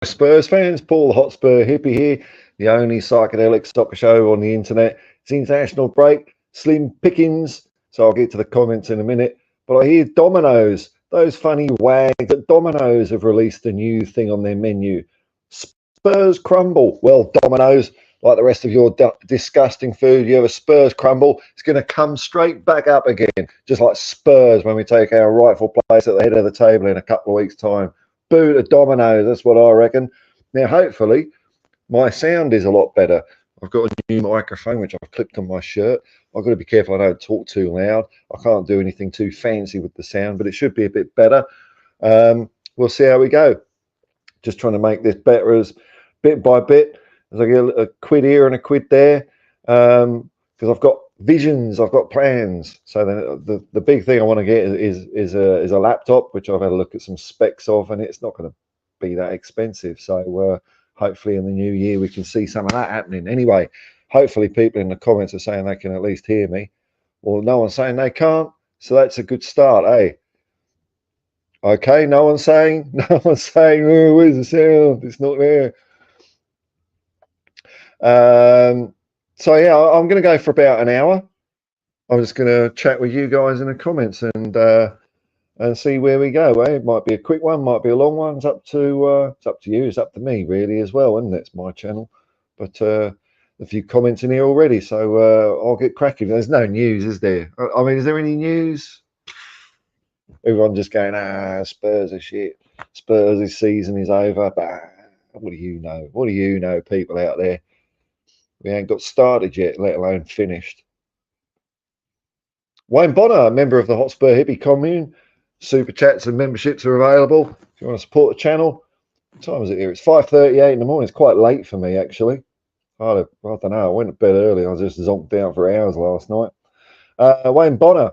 Spurs fans, Paul Hotspur Hippie here, the only psychedelic soccer show on the internet. It's international break, slim pickings, so I'll get to the comments in a minute. But I hear Domino's, those funny wags at Domino's have released a new thing on their menu. Spurs crumble. Well, Domino's, like the rest of your disgusting food, you have a Spurs crumble, it's going to come straight back up again, just like Spurs when we take our rightful place at the head of the table in a couple of weeks' time. Boo to Domino's, that's what I reckon. Now, hopefully, my sound is a lot better. I've got a new microphone, which I've clipped on my shirt. I've got to be careful I don't talk too loud. I can't do anything too fancy with the sound, but it should be a bit better. We'll see how we go. Just trying to make this better as bit by bit, as I get a quid here and a quid there, because I've got visions, I've got plans. So the big thing I want to get is a laptop, which I've had a look at some specs of, and it's not going to be that expensive. So hopefully in the new year we can see some of that happening. Anyway, hopefully people in the comments are saying they can at least hear me. Well, no one's saying they can't, so that's a good start, eh? Okay, no one's saying, oh, where's the sound? It's not there. So yeah, I'm going to go for about an hour. I'm just going to chat with you guys in the comments and see where we go. Eh? It might be a quick one, might be a long one. It's up to you. It's up to me really as well, isn't it? It's my channel. But a few comments in here already, so I'll get cracking. There's no news, is there? I mean, is there any news? Everyone just going, Spurs are shit. Spurs' season is over. Bah, what do you know? What do you know, people out there? We ain't got started yet, let alone finished. Wayne Bonner, a member of the Hotspur Hippie commune. Super chats and memberships are available. If you want to support the channel, what time is it here? It's 5:38 in the morning. It's quite late for me, actually. I don't know. I went to bed early. I was just zonked out for hours last night. Wayne Bonner,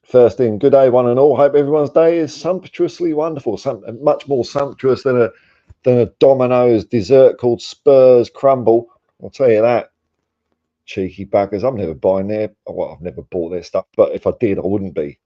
first in. Good day, one and all. Hope everyone's day is sumptuously wonderful. Much more sumptuous than a Domino's dessert called Spurs Crumble. I'll tell you that. Cheeky buggers. I'm never buying their. Well, I've never bought their stuff, but if I did, I wouldn't be.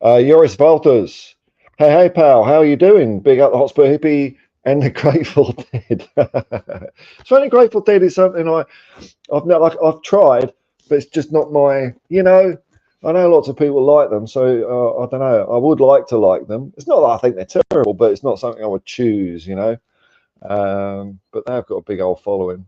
Joris Walters. Hey, pal. How are you doing? Big up the Hotspur Hippie and the Grateful Dead. It's funny, Grateful Dead is something I've tried, but it's just not my. I know lots of people like them, so I don't know. I would like to like them. It's not that I think they're terrible, but it's not something I would choose. But they've got a big old following.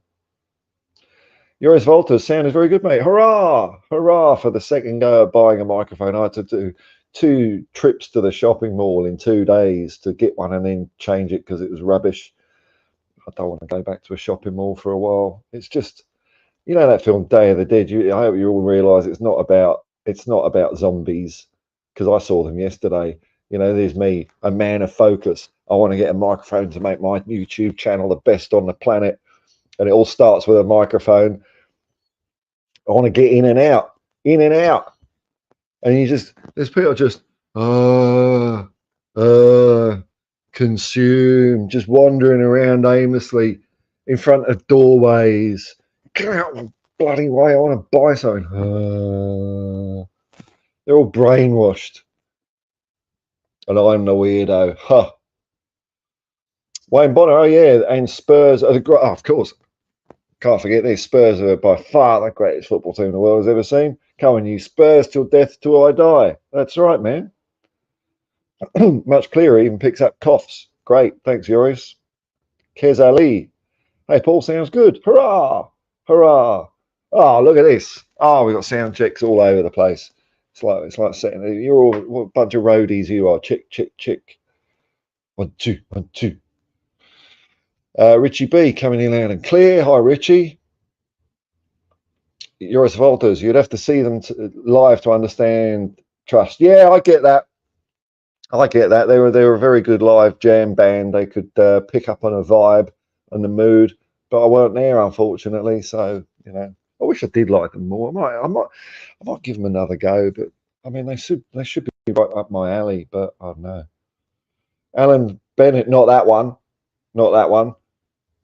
Joris Volta's sound is very good, mate. Hurrah! Hurrah for the second go at buying a microphone. I had to do 2 trips to the shopping mall in 2 days to get one and then change it because it was rubbish. I don't want to go back to a shopping mall for a while. It's just, that film Day of the Dead. I hope you all realise it's not about zombies, because I saw them yesterday. There's me, a man of focus. I want to get a microphone to make my YouTube channel the best on the planet. And it all starts with a microphone. I want to get in and out. And there's people just, consume, just wandering around aimlessly in front of doorways. Get out of the bloody way. I want to buy something. They're all brainwashed. And I'm the weirdo. Huh. Wayne Bonner, oh yeah, and Spurs are of course. Can't forget this. Spurs are by far the greatest football team the world has ever seen. Come on, you Spurs till death, till I die. That's right, man. Much clearer, even picks up coughs. Great, thanks, Joris. Kez Ali. Hey, Paul, sounds good. Hurrah! Hurrah! Oh, look at this. Oh, we've got sound checks all over the place. It's like setting. You're all what a bunch of roadies you are. Chick. 1, 2, 1, 2. Richie B coming in loud and clear. Hi, Richie. Joris Volters, you'd have to see them live to understand trust. Yeah, I get that. They were a very good live jam band. They could pick up on a vibe and the mood, but I weren't there, unfortunately. So I wish I did like them more. I might give them another go. But I mean, they should be right up my alley. But I don't know. Alan Bennett, not that one.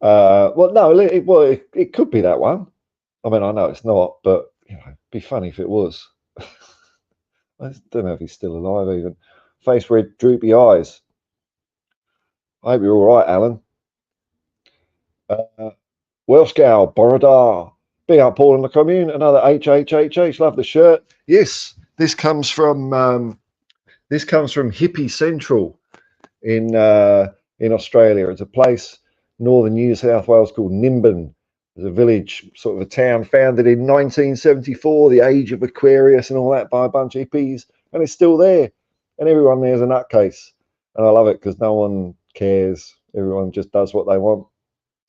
Well, no, it could be that one. I mean, I know it's not, but it'd be funny if it was. I don't know if he's still alive even. Face red, droopy eyes. I hope you're all right, Alan. Welsh gal, Borodar. Big up Paul in the commune. Another HHHH. Love the shirt. Yes, this comes from Hippie Central in Australia. It's a place northern New South Wales called Nimbin. It's a village, sort of a town founded in 1974, the age of Aquarius and all that, by a bunch of hippies, and it's still there. And everyone there's a nutcase, and I love it because no one cares. Everyone just does what they want.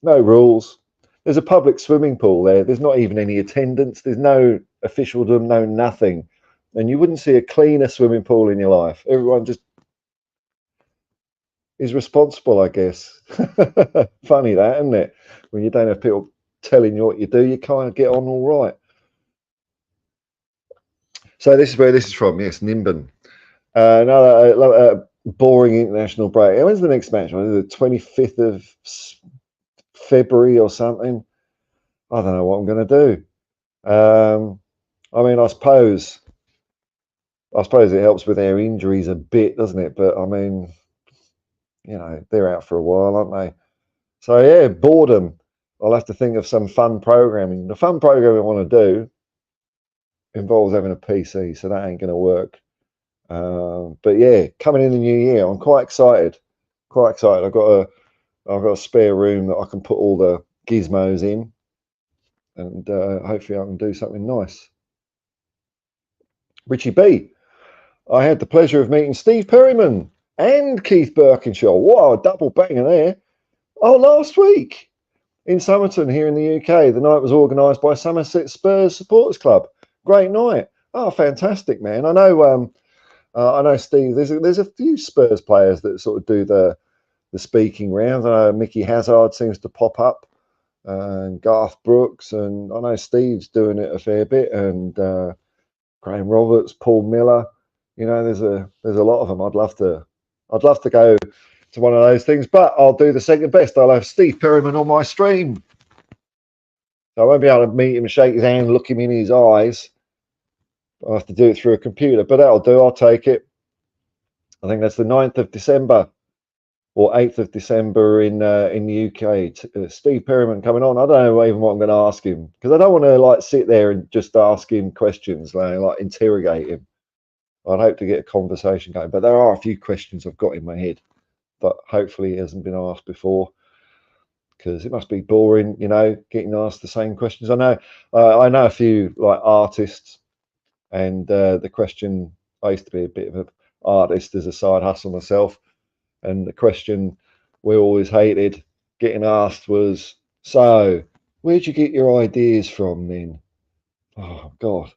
No rules. There's a public swimming pool there. There's not even any attendance. There's no officialdom, no nothing. And you wouldn't see a cleaner swimming pool in your life. Everyone just is responsible, I guess. Funny that, isn't it? When you don't have people telling you what you do, you kind of get on all right. So this is where this is from. Yes, Nimbin. Another boring international break. When's the next match? The 25th of February or something. I don't know what I'm going to do. I mean, I suppose it helps with their injuries a bit, doesn't it? But I mean, you know, they're out for a while, aren't they? So yeah, boredom. I'll have to think of some fun programming. The fun programming I want to do involves having a PC, so that ain't going to work. But yeah, coming in the new year, I'm quite excited. Quite excited. I've got a spare room that I can put all the gizmos in, and hopefully I can do something nice. Richie B, I had the pleasure of meeting Steve Perryman and Keith Birkinshaw. Wow, a double banger there. Oh, last week in Somerton here in the UK. The night was organised by Somerset Spurs Supporters Club. Great night. Oh, fantastic, man. I know Steve. There's a few Spurs players that sort of do the speaking rounds. I know Mickey Hazard seems to pop up, and Garth Brooks, and I know Steve's doing it a fair bit, and Graham Roberts, Paul Miller. You know, there's a lot of them. I'd love to go to one of those things, but I'll do the second best. I'll have Steve Perryman on my stream. So I won't be able to meet him, shake his hand, look him in his eyes. I'll have to do it through a computer, but that'll do. I'll take it. I think that's the 9th of December or 8th of December in the UK. Steve Perryman coming on. I don't know even what I'm going to ask him, because I don't want to like sit there and just ask him questions, like interrogate him. I'd hope to get a conversation going, but there are a few questions I've got in my head that hopefully hasn't been asked before, because it must be boring, you know, getting asked the same questions. I know a few like artists, and the question, I used to be a bit of an artist as a side hustle myself, and the question we always hated getting asked was, so where'd you get your ideas from then? Oh God,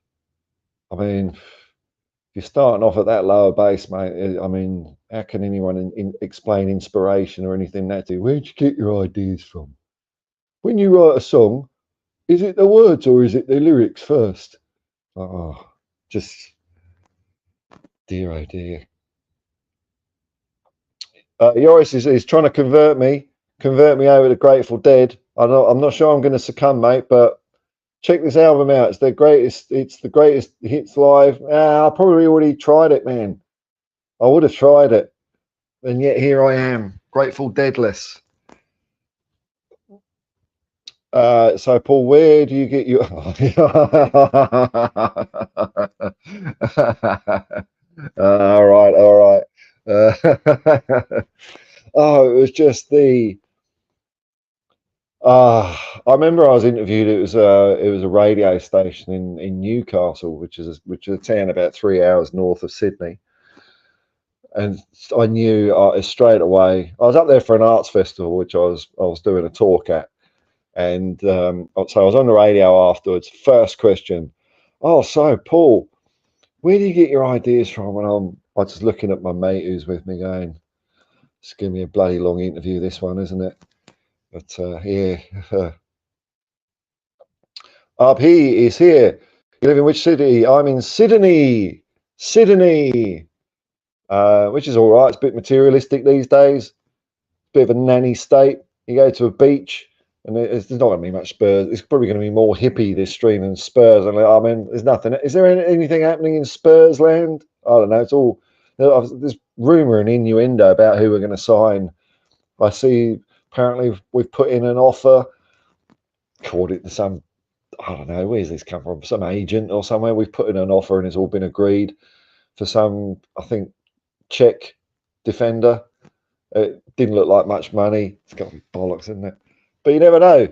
I mean, you're starting off at that lower base, mate. I mean, how can anyone explain inspiration or anything that do? Where'd you get your ideas from? When you write a song, is it the words or is it the lyrics first? Oh, just dear, oh dear. Yoris is trying to convert me over to Grateful Dead. I'm not sure I'm going to succumb, mate, but check this album out. It's the greatest hits live. I probably already tried it, man. I would have tried it, and yet here I am, Grateful Deadless. So Paul, where do you get your all right. Oh, it was just I remember I was interviewed. It was a radio station in Newcastle, which is a town about 3 hours north of Sydney. And I knew straight away. I was up there for an arts festival, which I was doing a talk at, and so I was on the radio afterwards. First question, oh, so Paul, where do you get your ideas from? And I'm just looking at my mate who's with me, going, "It's gonna be a bloody long interview, this one, isn't it?" But yeah, up he is here. You live in which city? I'm in Sydney, which is all right. It's a bit materialistic these days. Bit of a nanny state. You go to a beach, and there's not going to be much Spurs. It's probably going to be more hippie this stream than Spurs. And I mean, there's nothing. Is there anything happening in Spurs land? I don't know. It's all there's rumor and innuendo about who we're going to sign I see apparently we've put in an offer, called it some, I don't know, where's this come from? Some agent or somewhere. We've put in an offer and it's all been agreed for some, I think, Czech defender. It didn't look like much money. It's got to be bollocks, isn't it? But you never know.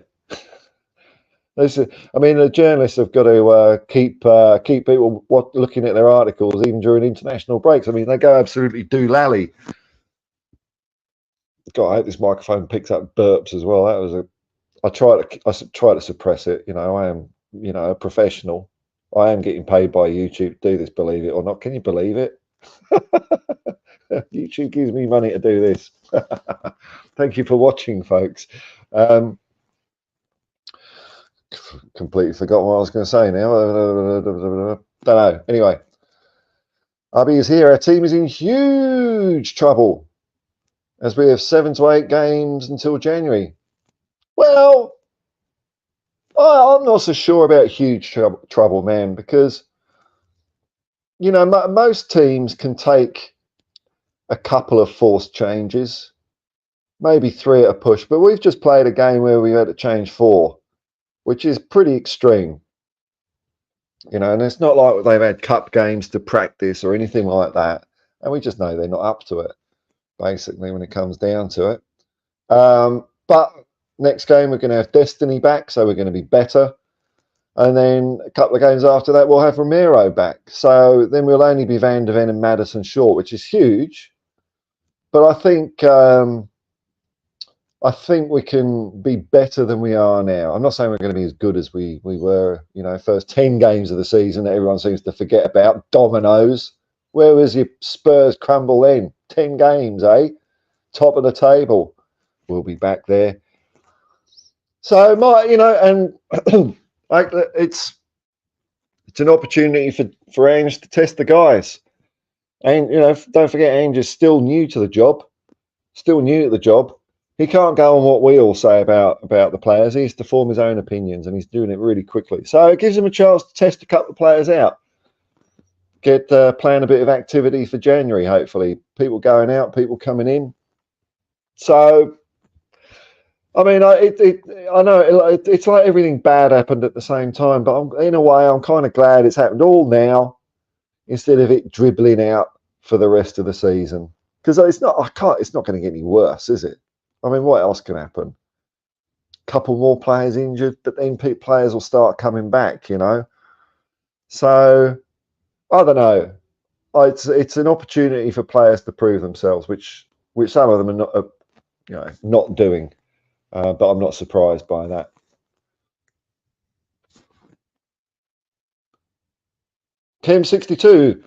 I mean, the journalists have got to keep people looking at their articles even during international breaks. I mean, they go absolutely doolally. God, I hope this microphone picks up burps as well. That was I try to suppress it. You know, I am, you know, a professional. I am getting paid by YouTube to do this, believe it or not. Can you believe it? YouTube gives me money to do this. Thank you for watching, folks. Completely forgotten what I was going to say now. Don't know. Anyway, Abby is here. Our team is in huge trouble as we have 7 to 8 games until January. Well, I'm not so sure about huge trouble, man, because, you know, most teams can take a couple of forced changes, maybe 3 at a push, but we've just played a game where we had to change 4, which is pretty extreme. You know, and it's not like they've had cup games to practice or anything like that. And we just know they're not up to it, basically, when it comes down to it. But next game, we're going to have Destiny back, so we're going to be better. And then a couple of games after that, we'll have Romero back. So then we'll only be Van de Ven and Madison short, which is huge. But I think we can be better than we are now. I'm not saying we're going to be as good as we were, you know, first 10 games of the season that everyone seems to forget about. Dominoes. Where was your Spurs crumble then? 10 games, eh? Top of the table. We'll be back there. So, you know, and like it's an opportunity for Ange to test the guys. And, you know, don't forget, Ange is still new to the job. Still new to the job. He can't go on what we all say about the players. He has to form his own opinions, and he's doing it really quickly. So it gives him a chance to test a couple of players out. Plan a bit of activity for January, hopefully. People going out, people coming in. So, I mean, I know it's like everything bad happened at the same time, but in a way, I'm kind of glad it's happened all now instead of it dribbling out for the rest of the season. Because it's not going to get any worse, is it? I mean, what else can happen? Couple more players injured, but then players will start coming back, you know. So I don't know. It's an opportunity for players to prove themselves, which some of them are not doing. But I'm not surprised by that. Chem62,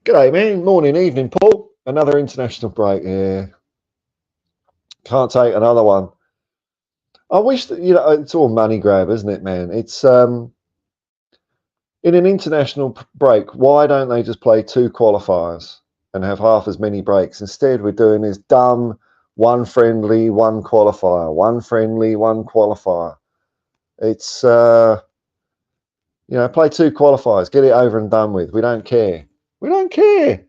g'day man, morning, evening, Paul. Another international break, yeah. Can't take another one. I wish that, you know, it's all money grab, isn't it, man? It's in an international break, why don't they just play 2 qualifiers and have half as many breaks? Instead, we're doing this dumb 1 friendly, 1 qualifier, 1 friendly, 1 qualifier. It's you know, play 2 qualifiers, get it over and done with. We don't care. We don't care.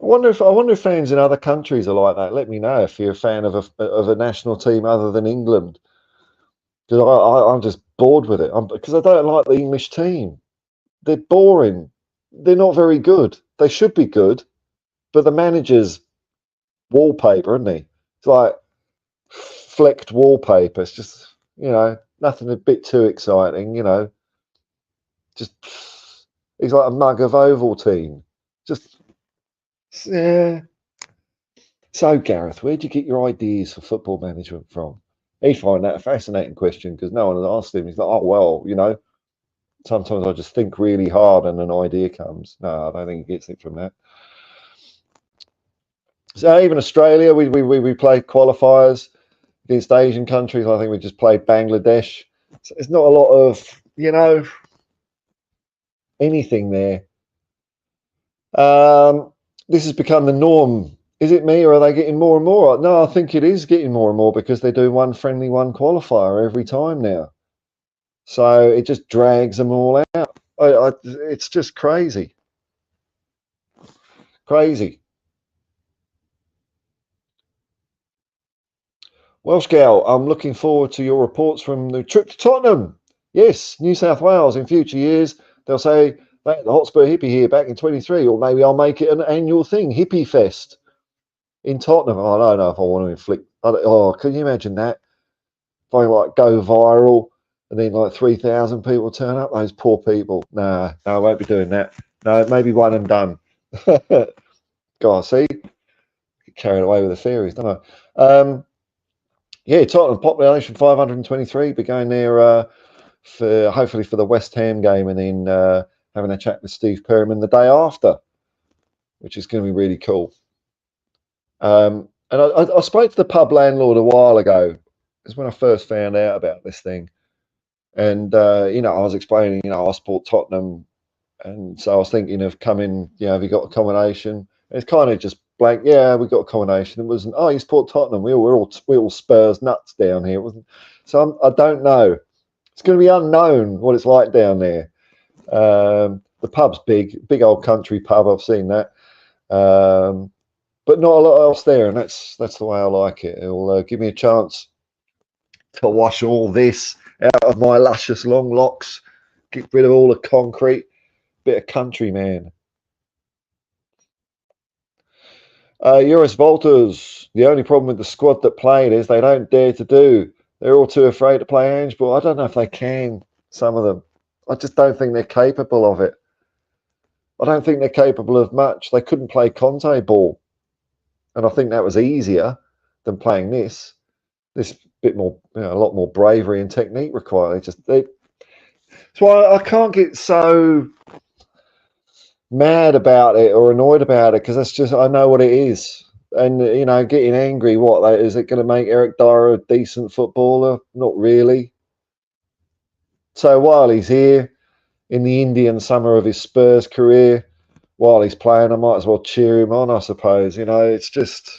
I wonder if fans in other countries are like that. Let me know if you're a fan of a national team other than England. Because I'm just bored with it. Because I don't like the English team. They're boring. They're not very good. They should be good, but the manager's wallpaper, isn't he? It's like flecked wallpaper. It's just, you know, nothing a bit too exciting, you know. Just he's like a mug of Ovaltine. Just yeah. So Gareth, where'd you get your ideas for football management from? He find that a fascinating question because no one has asked him. He's like, oh well, you know. Sometimes I just think really hard and an idea comes. No, I don't think he gets it from that. So even Australia, we played qualifiers against Asian countries. I think we just played Bangladesh. So there's not a lot of, you know, anything there. This has become the norm. Is it me or are they getting more and more? No, I think it is getting more and more because they're doing 1 friendly, 1 qualifier every time now. So it just drags them all out. It's just crazy. Crazy. Welsh Gal, I'm looking forward to your reports from the trip to Tottenham. Yes, New South Wales. In future years, they'll say that the Hotspur Hippie here back in 23, or maybe I'll make it an annual thing, Hippie Fest in Tottenham. I don't know if I want to inflict. Oh, can you imagine that? If I like go viral and then like 3,000 people turn up, those poor people. Nah, no, I won't be doing that. No, maybe one and done. God, see, get carried away with the theories, don't I? Yeah, Tottenham population 523. Be going there for hopefully for the West Ham game, and then having a chat with Steve Perriman the day after, which is going to be really cool. And I spoke to the pub landlord a while ago. It's when I first found out about this thing, and you know, I was explaining, you know, I support Tottenham, and so I was thinking of coming. You know, have you got accommodation? And it's kind of just blank. Yeah, we got accommodation. It wasn't. Oh, you support Tottenham? We're all Spurs nuts down here. It wasn't. So I don't know. It's going to be unknown what it's like down there. The pub's big old country pub. I've seen that, but not a lot else there, and that's the way I like it. It'll give me a chance to wash all this out of my luscious long locks, get rid of all the concrete, bit of country man. Eurus Volters, the only problem with the squad that played is they don't dare to do. They're all too afraid to play Ange, but I don't know if they can, some of them. I just don't think they're capable of it. I don't think they're capable of much. They couldn't play Conte ball. And I think that was easier than playing this. This bit more, you know, a lot more bravery and technique required. That's why I can't get so mad about it or annoyed about it, because that's just, I know what it is. And, you know, getting angry, what, is it going to make Eric Dyer a decent footballer? Not really. So while he's here in the Indian summer of his Spurs career, while he's playing, I might as well cheer him on, I suppose. You know, it's just,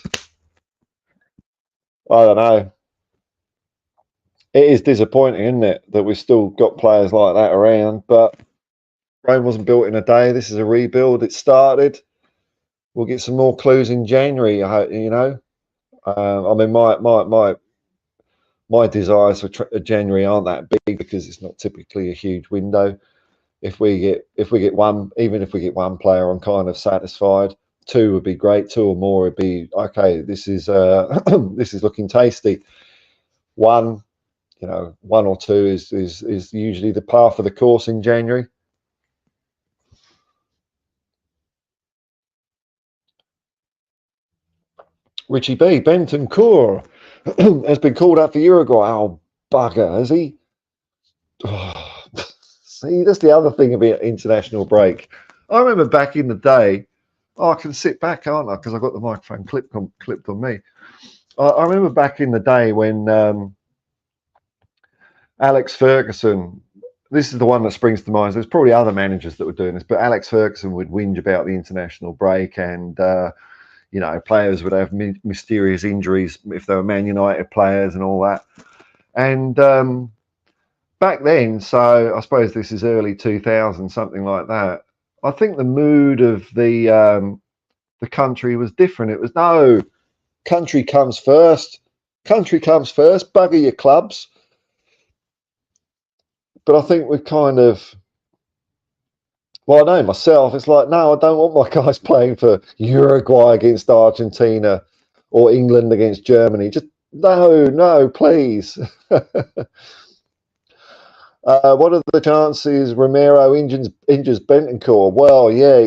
I don't know. It is disappointing, isn't it, that we've still got players like that around, but Rome wasn't built in a day. This is a rebuild. It started. We'll get some more clues in January, I hope, you know. I mean, my desires for January aren't that big because it's not typically a huge window. If we get one, even if we get one player, I'm kind of satisfied. Two would be great. Two or more would be okay. This is this is looking tasty. One, you know, one or two is usually the par for the course in January. Richie B. Bentancur has been called up for Uruguay. Oh, bugger, has he? Oh, see, that's the other thing about international break. I remember back in the day, I can sit back, can't I? Because I've got the microphone clipped on me. I remember back in the day when Alex Ferguson, this is the one that springs to mind. There's probably other managers that were doing this, but Alex Ferguson would whinge about the international break, and you know, players would have mysterious injuries if they were Man United players and all that. And back then, so I suppose this is early 2000, something like that, I think the mood of the country was different. It was, no, country comes first. Country comes first. Bugger your clubs. But I think we're kind of, well, I know myself, it's like, no, I don't want my guys playing for Uruguay against Argentina or England against Germany. Just no, please. What are the chances Romero injures Bentancur? Well, yeah,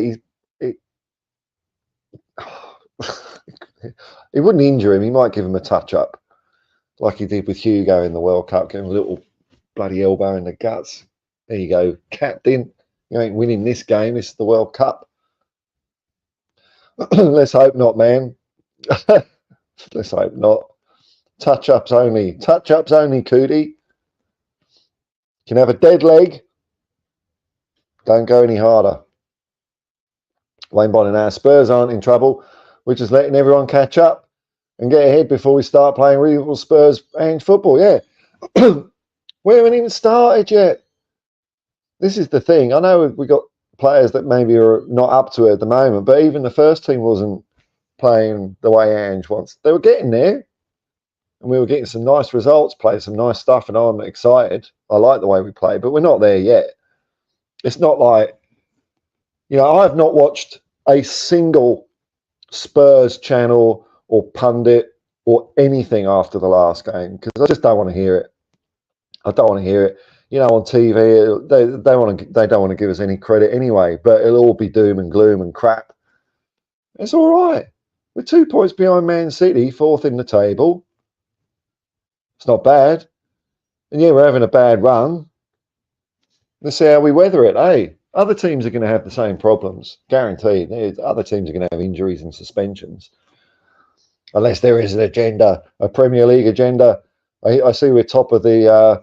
he wouldn't injure him. He might give him a touch-up like he did with Hugo in the World Cup, give him a little bloody elbow in the guts. There you go, captain. You ain't winning this game. This is the World Cup. Let's hope not, man. Let's hope not. Touch-ups only. Touch-ups only, Cootie. You can have a dead leg. Don't go any harder. Wayne Bonner, now Spurs aren't in trouble. We're just letting everyone catch up and get ahead before we start playing real Spurs and football. Yeah. We haven't even started yet. This is the thing. I know we got players that maybe are not up to it at the moment, but even the first team wasn't playing the way Ange wants. They were getting there. and we were getting some nice results, playing some nice stuff, and I'm excited. I like the way we play, but we're not there yet. It's not like, I have not watched a single Spurs channel or pundit or anything after the last game because I just don't want to hear it. I don't want to hear it. On TV, they don't want to give us any credit anyway, but it'll all be doom and gloom and crap. It's all right. We're 2 points behind Man City, 4th in the table. It's not bad. And yeah, we're having a bad run. Let's see how we weather it, eh? Other teams are going to have the same problems, guaranteed. Other teams are going to have injuries and suspensions. Unless there is an agenda, a Premier League agenda. I see we're top of the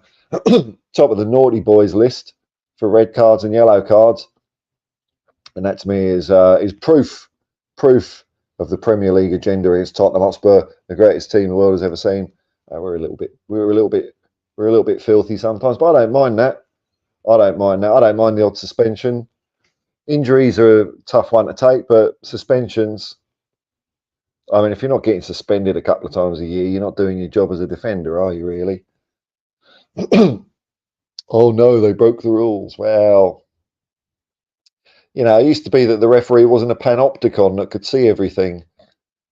top of the naughty boys list for red cards and yellow cards, and that to me is proof of the Premier League agenda. Is Tottenham Hotspur the greatest team the world has ever seen? We're a little bit filthy sometimes, but I don't mind that. I don't mind the odd suspension. Injuries are a tough one to take, but suspensions. I mean, if you're not getting suspended a couple of times a year, you're not doing your job as a defender, are you really? Oh no, they broke the rules. Well, it used to be that the referee wasn't a panopticon that could see everything,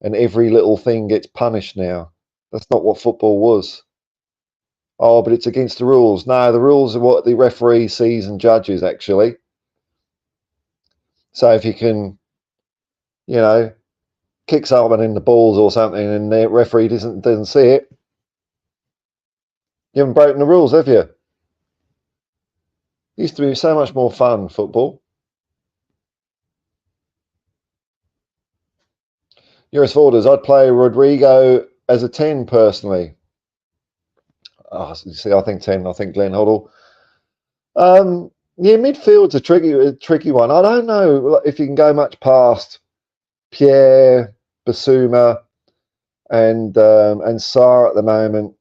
and every little thing gets punished now. That's not what football was. Oh, but it's against the rules. No, the rules are what the referee sees and judges, actually. So if you can, kick someone in the balls or something and the referee doesn't see it, you haven't broken the rules, have you? It used to be so much more fun, football. Euros Vorders, I'd play Rodrigo as a 10 personally. Oh, see, I think 10. I think Glenn Hoddle. Yeah, midfield's a tricky one. I don't know if you can go much past Pierre, Basuma, and Sarr at the moment.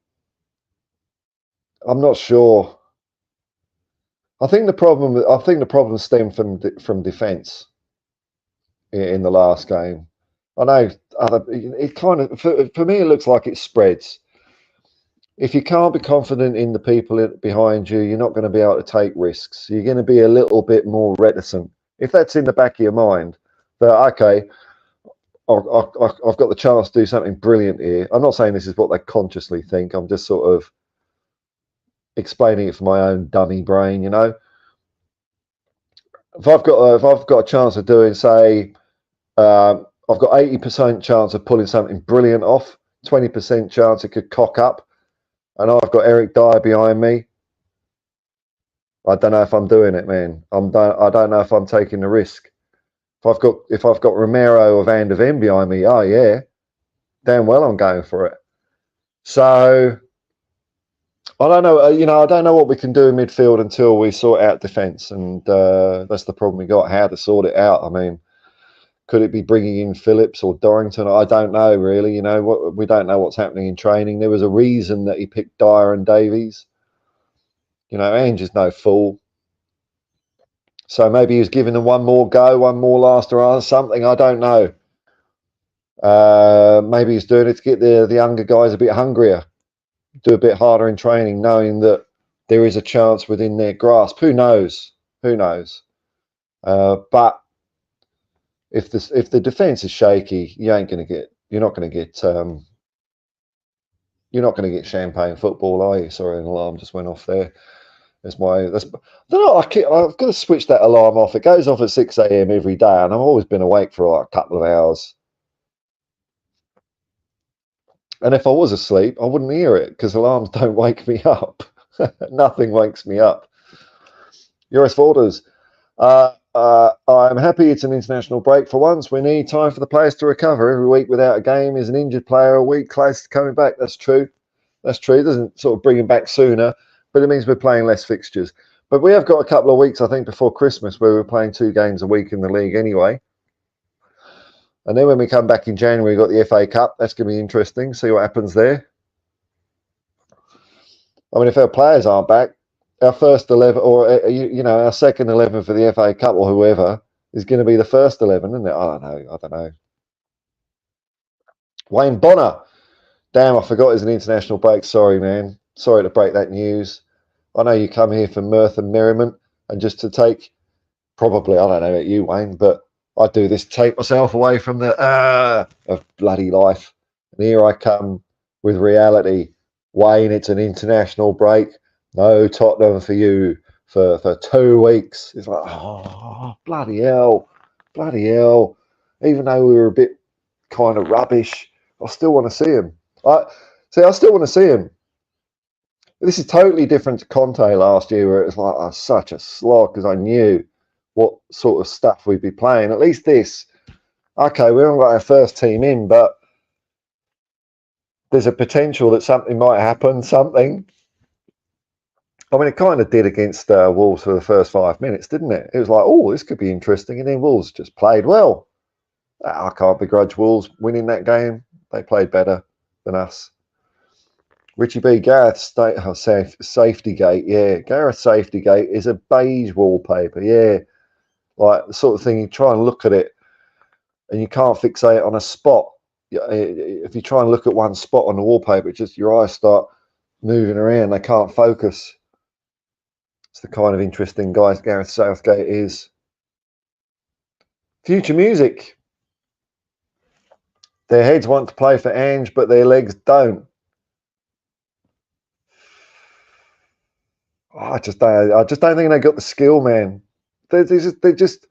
I'm not sure. I think the problem stemmed from defence in the last game. I know it kind of for me it looks like it spreads. If you can't be confident in the people behind you, you're not going to be able to take risks. You're going to be a little bit more reticent. If that's in the back of your mind, that okay, I've got the chance to do something brilliant here. I'm not saying this is what they consciously think. I'm just sort of explaining it for my own dummy brain. If I've got a chance of doing, say, I've got 80% chance of pulling something brilliant off, 20% chance it could cock up, and I've got Eric Dyer behind me. I don't know if I'm doing it, man. I don't know if I'm taking the risk. If I've got Romero or Van der Ven behind me, oh yeah, damn well I'm going for it. So I don't know. I don't know what we can do in midfield until we sort out defence, and that's the problem we got. How to sort it out? I mean, could it be bringing in Phillips or Dorrington? I don't know really. We don't know what's happening in training. There was a reason that he picked Dyer and Davies. Ange is no fool. So maybe he was giving them one more go, one more last or something. I don't know. Maybe he's doing it to get the younger guys a bit hungrier, do a bit harder in training, knowing that there is a chance within their grasp. Who knows? But if the defense is shaky, you're not going to get champagne football, are you? Sorry, an alarm just went off there. I don't know. I've got to switch that alarm off. It goes off at 6 a.m. every day, and I've always been awake for like a couple of hours. And if I was asleep, I wouldn't hear it because alarms don't wake me up. Nothing wakes me up. Euros Vorders. I'm happy it's an international break for once. We need time for the players to recover. Every week without a game is an injured player a week close to coming back. That's true. It doesn't sort of bring him back sooner, but it means we're playing less fixtures. But we have got a couple of weeks, I think, before Christmas where we're playing 2 games a week in the league anyway. And then when we come back in January, we've got the FA Cup. That's going to be interesting. See what happens there. I mean, if our players aren't back, our first 11 or, our second 11 for the FA Cup or whoever is going to be the first 11, isn't it? I don't know. Wayne Bonner. Damn, I forgot it's an international break. Sorry, man. Sorry to break that news. I know you come here for mirth and merriment and just to take, probably, I don't know about you, Wayne, but I do this to take myself away from the of bloody life. And here I come with reality. Wayne, it's an international break. No Tottenham for you for 2 weeks. It's like, oh, bloody hell. Bloody hell. Even though we were a bit kind of rubbish, I still want to see him. I still want to see him. This is totally different to Conte last year, where it was like such a slog because I knew what sort of stuff we'd be playing. At least this, okay, we haven't got our first team in, but there's a potential that something might happen. Something. I mean, it kind of did against Wolves for the first 5 minutes, didn't it? It was like, oh, this could be interesting, and then Wolves just played well. I can't begrudge Wolves winning that game. They played better than us. Richie B, Gareth Safety Gate. Yeah, Gareth Safety Gate is a beige wallpaper. Yeah, like the sort of thing you try and look at it and you can't fixate on a spot. If you try and look at one spot on the wallpaper, it's just your eyes start moving around. They can't focus. It's the kind of interesting guy Gareth Southgate is. Future music. Their heads want to play for Ange, but their legs don't. I just don't think they got the skill, man. They just.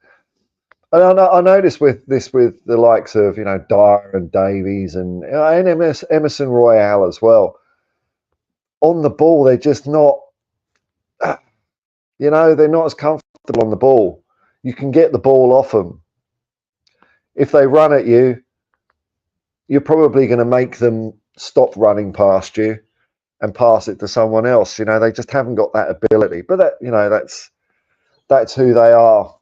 And I noticed with the likes of Dyer and Davies and Emerson Royale as well. On the ball, they're just not. They're not as comfortable on the ball. You can get the ball off them. If they run at you, you're probably going to make them stop running past you and pass it to someone else. They just haven't got that ability. But that's who they are.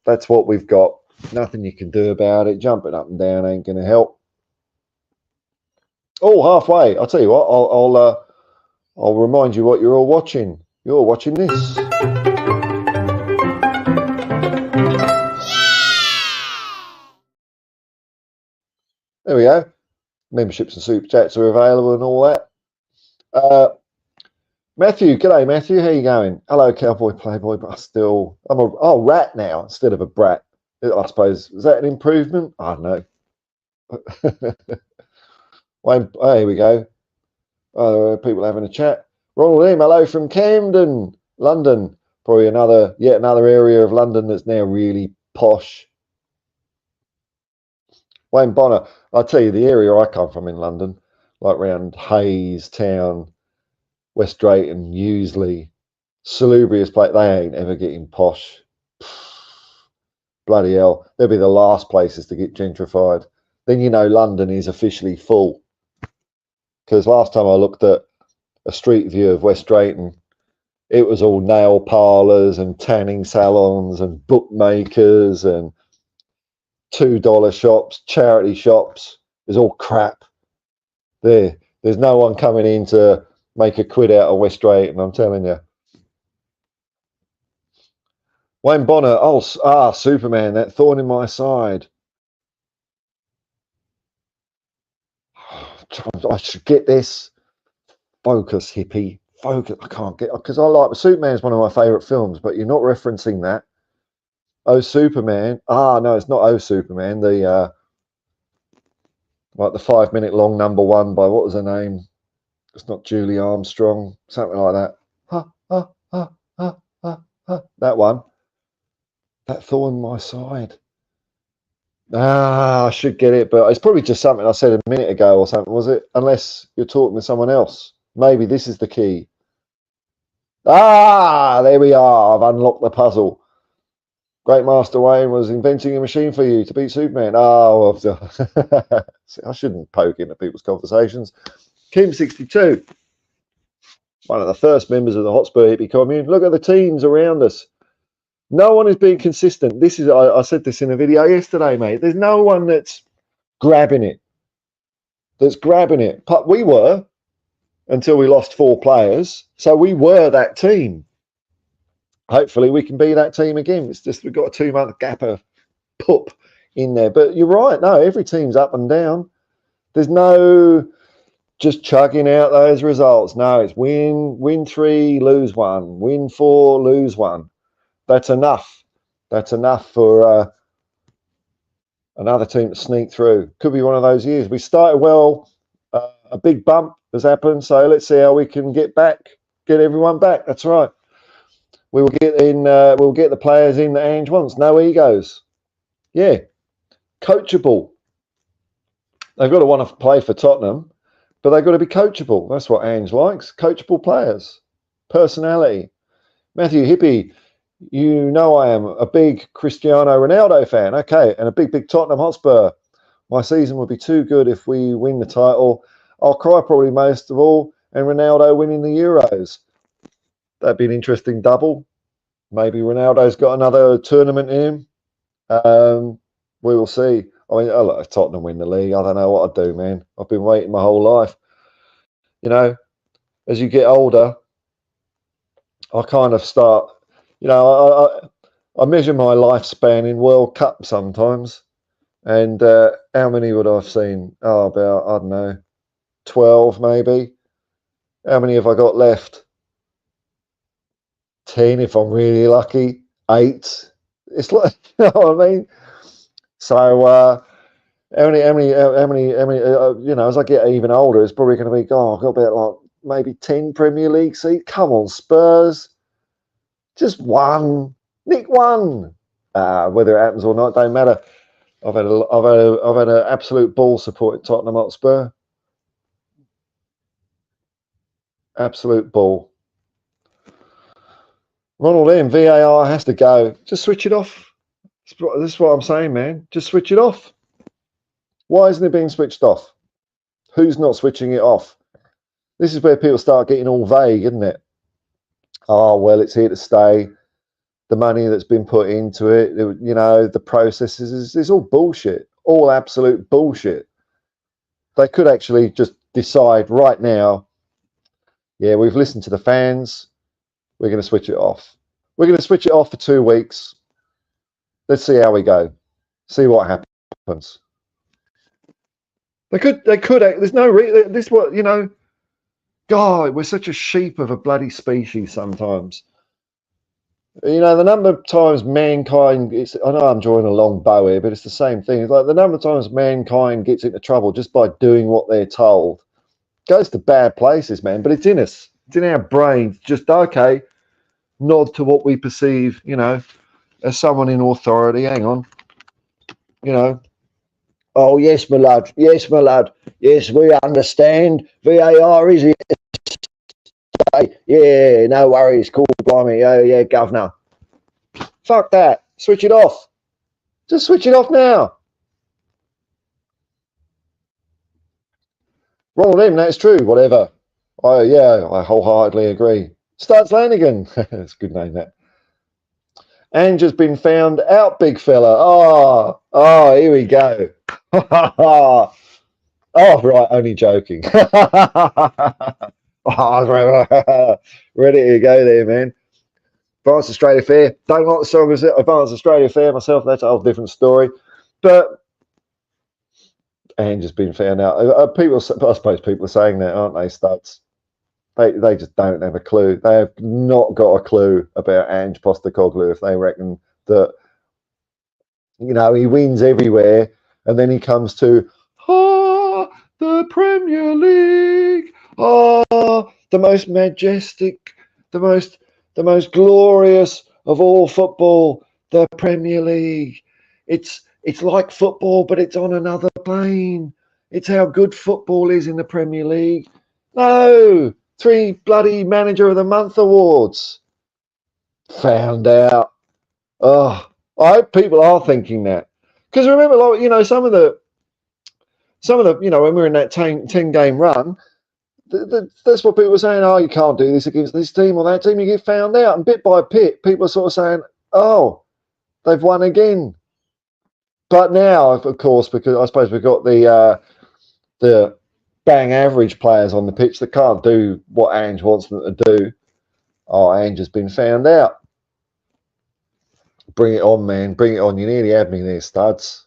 That's what we've got. Nothing you can do about it. Jumping up and down ain't going to help. Oh, halfway. I'll tell you what. I'll remind you what you're all watching. You're watching this. There we go. Memberships and super chats are available and all that. Matthew, g'day Matthew, how you going? Hello, Cowboy Playboy, but I'm a rat now instead of a brat. I suppose, is that an improvement? I don't know. Well, here we go. People having a chat. Ronald M, hello from Camden, London. Probably yet another area of London that's now really posh. Wayne Bonner, I'll tell you, the area I come from in London, like around Hayes Town, West Drayton, Useley, salubrious place, they ain't ever getting posh. Bloody hell, they'll be the last places to get gentrified. Then London is officially full. Because last time I looked at a street view of West Drayton, it was all nail parlours and tanning salons and bookmakers and $2 shops, charity shops. It's all crap. There's no one coming in to make a quid out of West Drayton, I'm telling you. Wayne Bonner, Superman, that thorn in my side. I should get this. Focus, hippie. Focus. I can't get, because Superman's one of my favourite films, but you're not referencing that. Oh, Superman. No, it's not Oh, Superman. The 5 minute long number one by, what was her name? It's not Julie Armstrong, something like that. That one. That thorn in my side. I should get it, but it's probably just something I said a minute ago or something, was it? Unless you're talking to someone else. Maybe this is the key. There we are. I've unlocked the puzzle. Great Master Wayne was inventing a machine for you to beat Superman. I shouldn't poke into people's conversations. Kim62, one of the first members of the Hotspur Hippie commune. Look at the teams around us. No one is being consistent. I said this in a video yesterday, mate. There's no one that's grabbing it. But we were, until we lost 4 players. So we were that team. Hopefully we can be that team again. It's just we've got a 2-month gap of poop in there. But you're right. No, every team's up and down. There's no just chugging out those results. No, it's win 3, lose 1, win 4, lose 1. That's enough. That's enough for another team to sneak through. Could be one of those years. We started well. A big bump has happened, so let's see how we can get everyone back. That's right. We will get in. We'll get the players in that Ange wants. No egos. Yeah, coachable. They've got to want to play for Tottenham, but they've got to be coachable. That's what Ange likes. Coachable players, personality. Matthew Hippie, you know I am a big Cristiano Ronaldo fan. Okay, and a big Tottenham Hotspur. My season would be too good if we win the title. I'll cry probably most of all, and Ronaldo winning the Euros. That'd be an interesting double. Maybe Ronaldo's got another tournament in him. We will see. I mean, if Tottenham win the league, I don't know what I'd do, man. I've been waiting my whole life. You know, as you get older, I kind of start, I measure my lifespan in World Cup sometimes. And how many would I have seen? Oh, about, I don't know, 12 maybe. How many have I got left? 10 if I'm really lucky. 8. It's like, you know what I mean? So, how many, as I get even older, it's probably going to be, I've got about like maybe 10 Premier League seats. Come on, Spurs. Just one. Nick one. Whether it happens or not, don't matter. I've had an absolute ball supporting Tottenham Hotspur. Absolute ball. Ronald M, VAR has to go. Just switch it off. This is what I'm saying, man. Just switch it off. Why isn't it being switched off? Who's not switching it off? This is where people start getting all vague, isn't it? Oh, well, it's here to stay. The money that's been put into it, the processes, is all bullshit. All absolute bullshit. They could actually just decide right now, yeah, we've listened to the fans. We're going to switch it off. We're going to switch it off for 2 weeks. Let's see how we go. See what happens. They could. There's no reason. This what God. We're such a sheep of a bloody species sometimes. The number of times mankind. I know I'm drawing a long bow here, but it's the same thing. It's like the number of times mankind gets into trouble just by doing what they're told. Goes to bad places, man. But it's in us. It's in our brains. Just okay. Nod to what we perceive. As someone in authority. Hang on. Oh, yes, my lad. Yes, my lad. Yes, we understand. VAR is here. Yeah, no worries. Cool, blimey. Oh, yeah, governor. Fuck that. Switch it off. Just switch it off now. Ronald M, that's true. Whatever. I wholeheartedly agree. Studs Lanigan. That's a good name, that. Ange has been found out, big fella. Oh, here we go. Oh, right, only joking. Ready to go there, man. Advanced Australia Fair. Don't like the song as Advanced Australia Fair myself. That's a whole different story. But Ange has been found out. I suppose people are saying that, aren't they, Studs? They just don't have a clue. They have not got a clue about Ange Postecoglou if they reckon that, he wins everywhere and then he comes to, the Premier League, the most majestic, the most glorious of all football, the Premier League. It's like football, but it's on another plane. It's how good football is in the Premier League. No, 3 bloody Manager of the Month awards. Found out. Oh, I hope people are thinking that. Because remember, some of the, when we were in that 10-game run, that's what people were saying. Oh, you can't do this against this team or that team. You get found out. And bit by bit, people are sort of saying, oh, they've won again. But now, of course, because I suppose we've got the bang average players on the pitch that can't do what Ange wants them to do. Oh, Ange has been found out. Bring it on, man. Bring it on. You nearly had me there, Studs.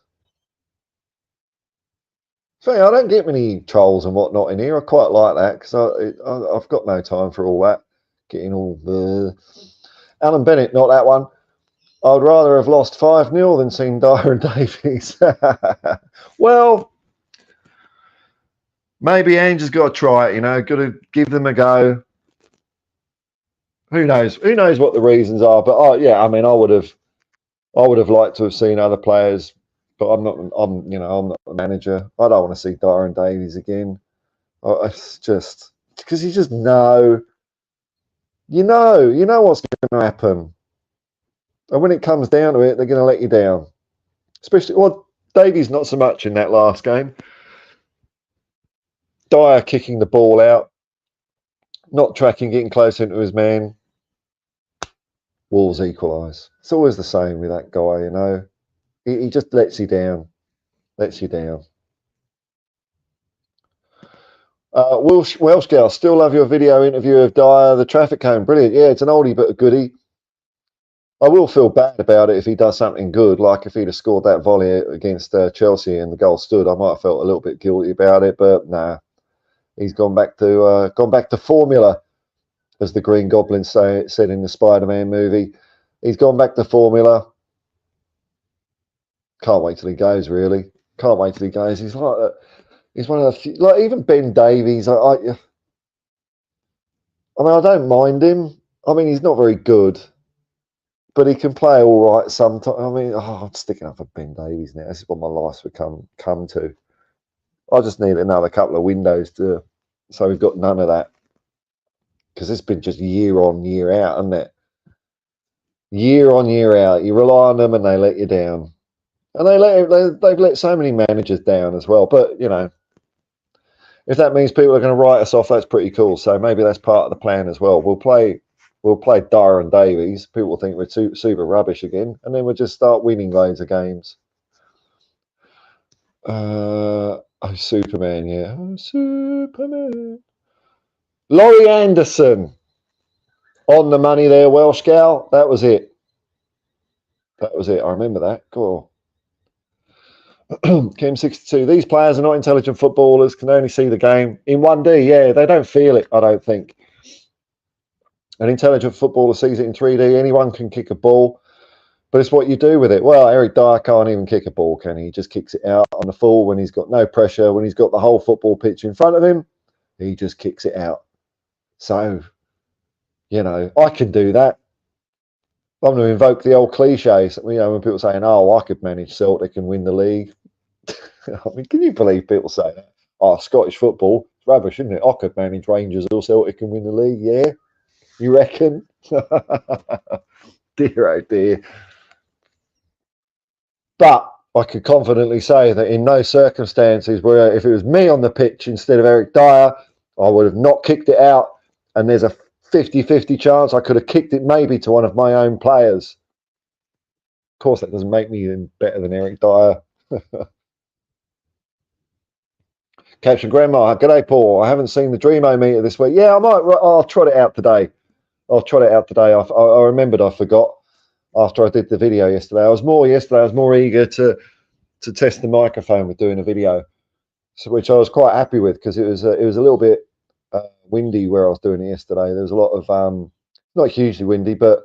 So I don't get many trolls and whatnot in here. I quite like that because I've got no time for all that. Getting all the Alan Bennett, not that one. I'd rather have lost 5-0 than seen Dyer and Davies. Well, maybe Ange has got to try it, got to give them a go. Who knows? Who knows what the reasons are? But yeah, I mean, I would have liked to have seen other players, but I'm not the manager. I don't want to see Dyer and Davies again. It's just because you just know what's going to happen. And when it comes down to it, they're going to let you down. Especially, Davies not so much in that last game. Dyer kicking the ball out, not tracking, getting close into his man. Wolves equalise. It's always the same with that guy, He just lets you down. Welsh Gal, still love your video interview of Dyer, the traffic cone. Brilliant. Yeah, it's an oldie but a goodie. I will feel bad about it if he does something good, like if he'd have scored that volley against Chelsea and the goal stood. I might have felt a little bit guilty about it, but nah, he's gone back to formula, as the Green Goblin said in the Spider-Man movie. He's gone back to formula. Can't wait till he goes. Really, can't wait till he goes. He's like he's one of the few, like even Ben Davies. I mean, I don't mind him. I mean, he's not very good, but he can play all right sometimes. I mean, I'm sticking up for Ben Davies now. This is what my life's become to. I just need another couple of windows so we've got none of that, because it's been just year on, year out, hasn't it? Year on, year out. You rely on them and they let you down, and they've let so many managers down as well. But if that means people are going to write us off, that's pretty cool. So maybe that's part of the plan as well. We'll play Dyer and Davies. People will think we're super rubbish again, and then we'll just start winning loads of games. Superman, yeah. Superman. Laurie Anderson. On the money there, Welsh Gal. That was it. I remember that. Cool. Kim62. These players are not intelligent footballers, can only see the game in 1D. Yeah, they don't feel it, I don't think. An intelligent footballer sees it in 3D. Anyone can kick a ball, but it's what you do with it. Well, Eric Dyer can't even kick a ball, can he? He just kicks it out on the full when he's got no pressure, when he's got the whole football pitch in front of him. He just kicks it out. So, I can do that. I'm going to invoke the old cliches, when people saying, I could manage Celtic and win the league. I mean, can you believe people say that? Scottish football, it's rubbish, isn't it? I could manage Rangers or Celtic and win the league, yeah? You reckon? Dear, oh dear. But I could confidently say that in no circumstances where if it was me on the pitch instead of Eric Dyer, I would have not kicked it out, and there's a 50-50 chance I could have kicked it maybe to one of my own players. Of course, that doesn't make me better than Eric Dyer. Captain Grandma, g'day Paul. I haven't seen the Dreamo meter this week. Yeah, I'll trot it out today. I remembered I forgot after I did the video yesterday. I was more eager to test the microphone with doing a video, which I was quite happy with, because it was a little bit windy where I was doing it yesterday. There was a lot of not hugely windy, but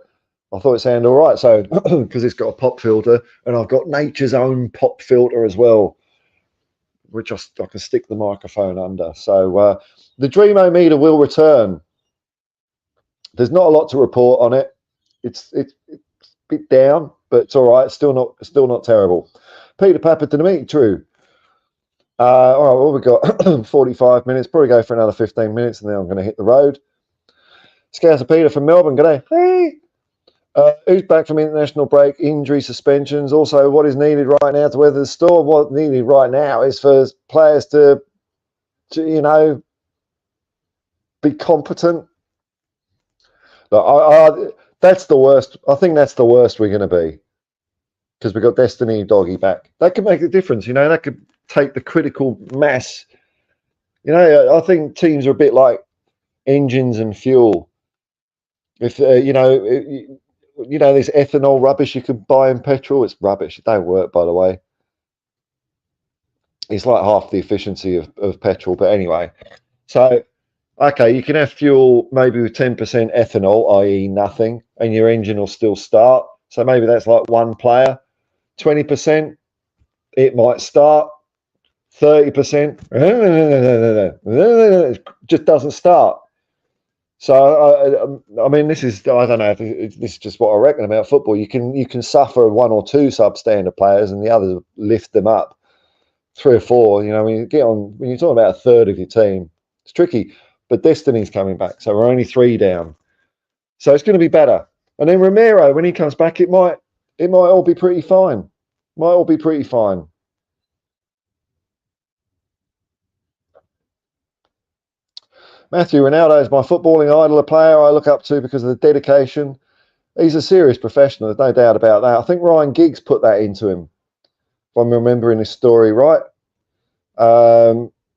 I thought it sounded all right. So because it's got a pop filter, and I've got nature's own pop filter as well, which I can stick the microphone under. So the Dreamo meter will return. There's not a lot to report on it. It's a bit down, but it's all right. It's still not terrible. Peter Papa Dimitri. All right, well, we've got 45 minutes. Probably go for another 15 minutes, and then I'm going to hit the road. Scouser Peter from Melbourne. G'day. Hey. Who's back from international break? Injury, suspensions. Also, what is needed right now to weather the storm? What's needed right now is for players to be competent. That's the worst. I think that's the worst we're going to be, because we've got Destiny Doggy back. That could make a difference. That could take the critical mass. I think teams are a bit like engines and fuel. If this ethanol rubbish you can buy in petrol, it's rubbish. It don't work, by the way. It's like half the efficiency of petrol. But anyway, so okay, you can have fuel maybe with 10% ethanol, i.e. nothing, and your engine will still start. So maybe that's like one player. 20%, it might start. 30%, it just doesn't start. So I mean, this is, I don't know, this is just what I reckon about football. You can suffer one or two substandard players, and the others lift them up. 3 or 4, when you get on, when you're talking about a third of your team, it's tricky. But Destiny's coming back, so we're only 3 down. So it's going to be better. And then Romero, when he comes back, it might all be pretty fine. Might all be pretty fine. Matthew, Ronaldo is my footballing idol, a player I look up to because of the dedication. He's a serious professional, there's no doubt about that. I think Ryan Giggs put that into him, if I'm remembering this story right.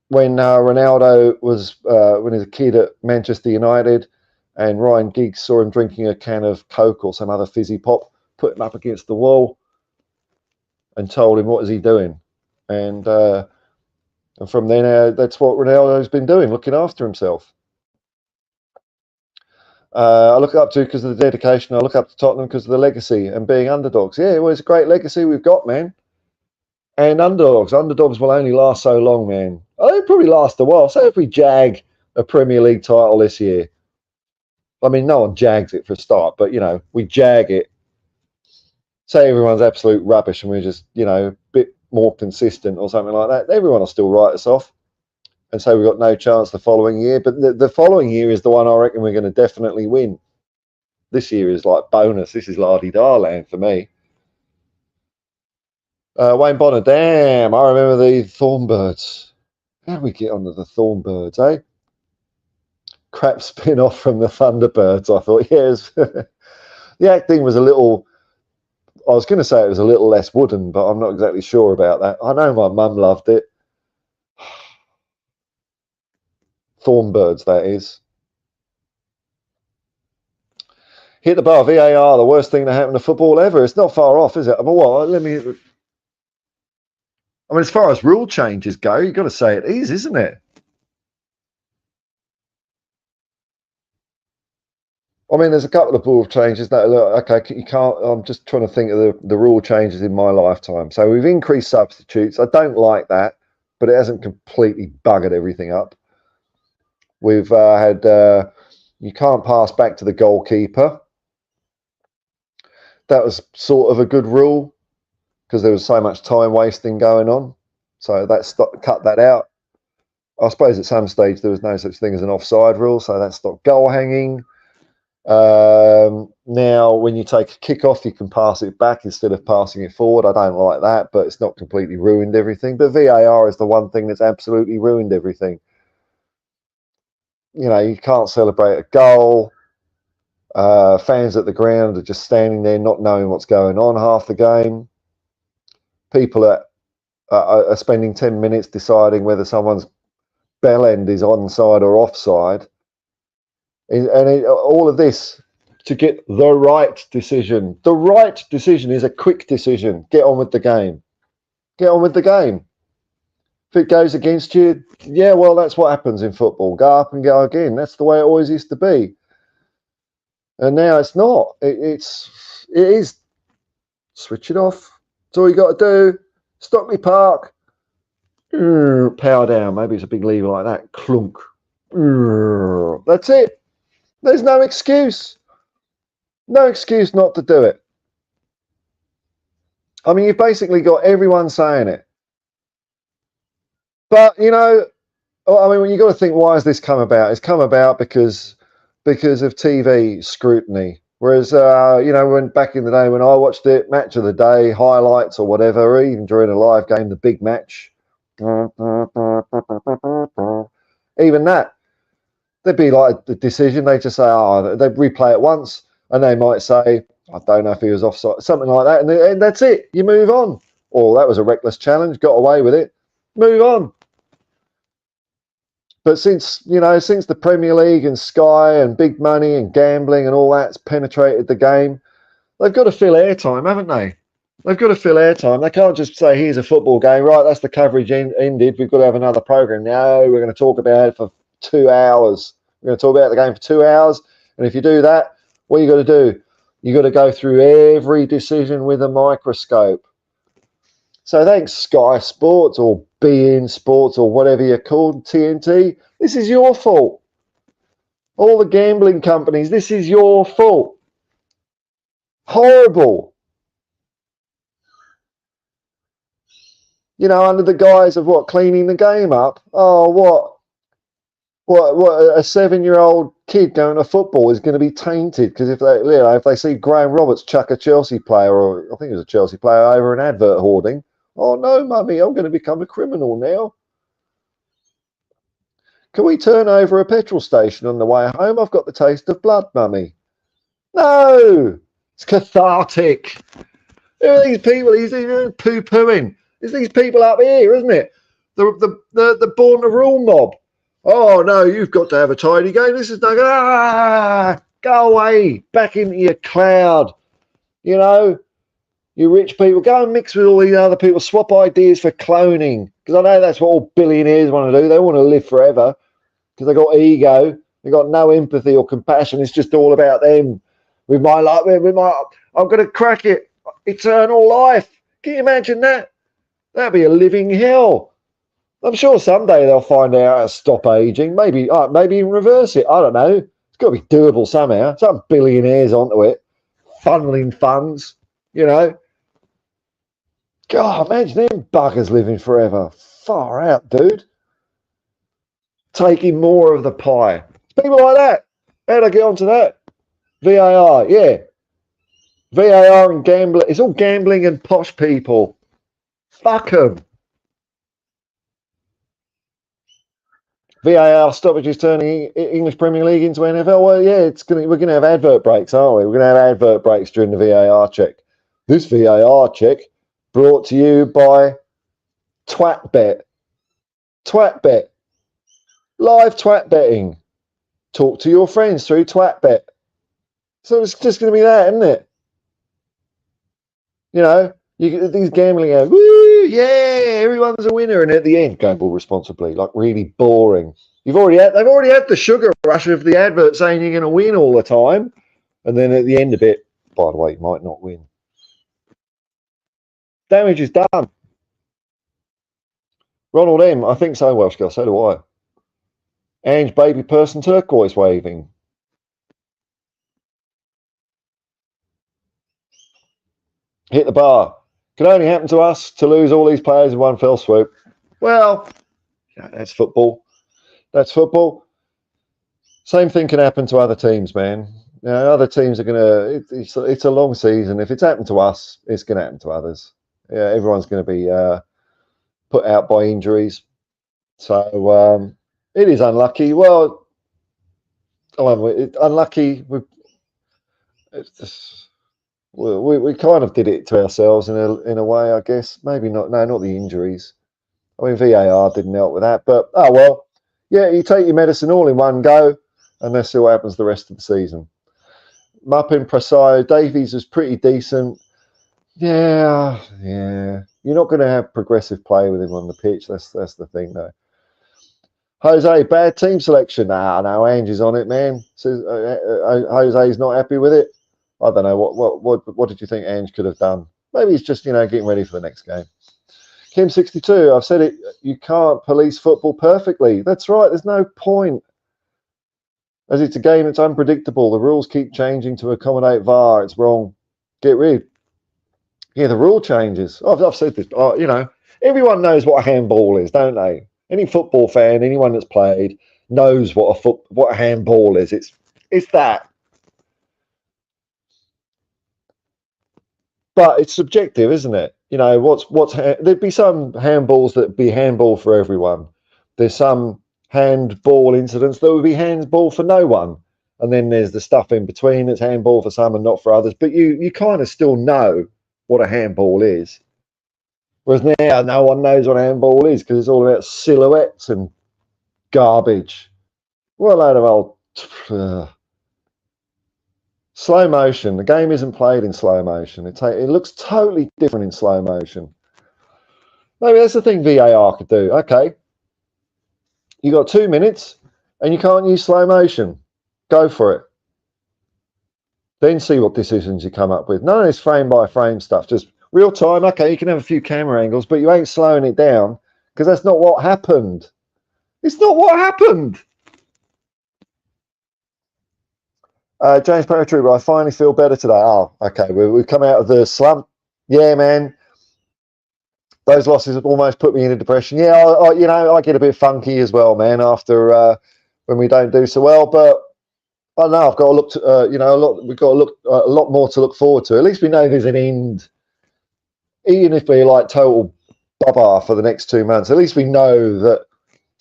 When Ronaldo was, when he was a kid at Manchester United, and Ryan Giggs saw him drinking a can of Coke or some other fizzy pop, put him up against the wall and told him, what is he doing? And from then, that's what Ronaldo's been doing, looking after himself. I look up to because of the dedication. I look up to Tottenham because of the legacy and being underdogs. Yeah, well, it's a great legacy we've got, man. And underdogs will only last so long, man. They'll probably last a while. So if we jag a Premier League title this year, I mean, no one jags it for a start, but, we jag it. Say everyone's absolute rubbish and we're just, a bit more consistent or something like that. Everyone will still write us off and say we've got no chance the following year. But the following year is the one I reckon we're going to definitely win. This year is like bonus. This is la-di-da land for me. Wayne Bonner, damn, I remember the Thornbirds. How did we get onto the Thornbirds, eh? Crap spin-off from the Thunderbirds, I thought. Yes. The acting was a little, I was going to say it was a little less wooden, but I'm not exactly sure about that. I know my mum loved it. Thornbirds, that is. Hit the bar, VAR, the worst thing that happened to football ever. It's not far off, is it? Well, as far as rule changes go, you've got to say it is, isn't it? I mean, there's a couple of rule changes that look, okay, you can't, I'm just trying to think of the rule changes in my lifetime. So we've increased substitutes. I don't like that, but it hasn't completely buggered everything up. We've had, you can't pass back to the goalkeeper. That was sort of a good rule because there was so much time wasting going on. So that cut that out. I suppose at some stage there was no such thing as an offside rule, so that stopped goal hanging. Now, when you take a kick off, you can pass it back instead of passing it forward. I don't like that, but it's not completely ruined everything. But VAR is the one thing that's absolutely ruined everything. You can't celebrate a goal. Fans at the ground are just standing there not knowing what's going on half the game. People are spending 10 minutes deciding whether someone's bell end is onside or offside. And all of this to get the right decision. The right decision is a quick decision. Get on with the game. Get on with the game. If it goes against you, yeah, well, that's what happens in football. Go up and go again. That's the way it always used to be. And now it's not. It is. Switch it off. That's all you got to do. Stockley Park. Power down. Maybe it's a big lever like that. Clunk. That's it. There's no excuse. No excuse not to do it. I mean, you've basically got everyone saying it. But, when you've got to think, why has this come about? It's come about because of TV scrutiny. Whereas, when back in the day when I watched it, match of the day, highlights or whatever, or even during a live game, the big match, even that, there'd be like the decision. They just say, they'd replay it once, and they might say, I don't know if he was offside, something like that, and that's it. You move on. Or that was a reckless challenge, got away with it. Move on. But since the Premier League and Sky and big money and gambling and all that's penetrated the game, they've got to fill airtime, haven't they? They've got to fill airtime. They can't just say, here's a football game. Right, that's the coverage ended. We've got to have another program. No, we're going to talk about it for 2 hours. We're going to talk about the game for 2 hours. And if you do that, what you got to do? You got to go through every decision with a microscope. So thanks, Sky Sports or beIN Sports or whatever you're called, TNT. This is your fault. All the gambling companies, this is your fault. Horrible. You know, under the guise of what, cleaning the game up? Oh, what a 7-year-old kid going to football is going to be tainted because if they see Graham Roberts chuck a Chelsea player, or I think it was a Chelsea player, over an advert hoarding, oh no, mummy, I'm going to become a criminal now. Can we turn over a petrol station on the way home? I've got the taste of blood, mummy. No, it's cathartic. Who are these people? He's poo-pooing. It's these people up here, isn't it? The born to rule mob. Oh no, you've got to have a tidy game. This is no. Go away, back into your cloud. You know, you rich people, go and mix with all these other people. Swap ideas for cloning, because I know that's what all billionaires want to do. They want to live forever because they got ego. They got no empathy or compassion. It's just all about them. I'm going to crack it. Eternal life. Can you imagine that? That'd be a living hell. I'm sure someday they'll find out how to stop aging. Maybe even reverse it. I don't know. It's got to be doable somehow. Some billionaires onto it, funneling funds. You know. God, imagine them buggers living forever. Far out, dude. Taking more of the pie. People like that. How'd I get onto that? VAR, yeah. VAR and gambling. It's all gambling and posh people. Fuck them. VAR stoppages turning English Premier League into NFL. Well, yeah, we're going to have advert breaks, aren't we? We're going to have advert breaks during the VAR check. This VAR check brought to you by TwatBet. TwatBet. Live twat betting. Talk to your friends through TwatBet. So it's just going to be that, isn't it? You know, you get these gambling out, woo, yeah, everyone's a winner, and at the end, gamble responsibly, like really boring. They've already had the sugar rush of the advert saying you're going to win all the time, and then at the end of it, by the way, you might not win. Damage is done. Ronald M, I think so, Welsh girl, so do I. Ange baby person turquoise waving. Hit the bar. Could only happen to us to lose all these players in one fell swoop. Well, yeah, that's football. That's football. Same thing can happen to other teams, man. You know, other teams are going to... It's a long season. If it's happened to us, it's going to happen to others. Yeah, everyone's going to be put out by injuries. So it is unlucky. Well, unlucky. We kind of did it to ourselves in a way, I guess. Maybe not. No, not the injuries. I mean, VAR didn't help with that. But, oh, well, yeah, you take your medicine all in one go, and let's see what happens the rest of the season. Muppin Prasayo, Davies was pretty decent. Yeah. You're not going to have progressive play with him on the pitch. That's the thing, though. Jose, bad team selection. No, Ange is on it, man. So, Jose's not happy with it. I don't know. What did you think Ange could have done? Maybe he's just, getting ready for the next game. Kim62, I've said it, you can't police football perfectly. That's right, there's no point. As it's a game that's unpredictable. The rules keep changing to accommodate VAR. It's wrong. Get rid. Yeah, the rule changes. I've said this. Everyone knows what a handball is, don't they? Any football fan, anyone that's played, knows what a handball is. It's that. But it's subjective, isn't it? There'd be some handballs that'd be handball for everyone. There's some handball incidents that would be handball for no one. And then there's the stuff in between that's handball for some and not for others. But you kind of still know what a handball is. Whereas now no one knows what a handball is because it's all about silhouettes and garbage. What a load of old Slow motion. The game isn't played in slow motion. It looks totally different in slow motion. Maybe that's the thing VAR could do. Okay, you got 2 minutes and you can't use slow motion. Go for it. Then see what decisions you come up with. None of this frame by frame stuff. Just real time. Okay, you can have a few camera angles, but you ain't slowing it down because that's not what happened. It's not what happened. James Paratrooper, I finally feel better today. Oh, okay. We've come out of the slump. Yeah, man. Those losses have almost put me in a depression. Yeah, I get a bit funky as well, man, after when we don't do so well. But I don't know. I've got to look to, we've got to look a lot more to look forward to. At least we know there's an end. Even if we're like total baba for the next 2 months, at least we know that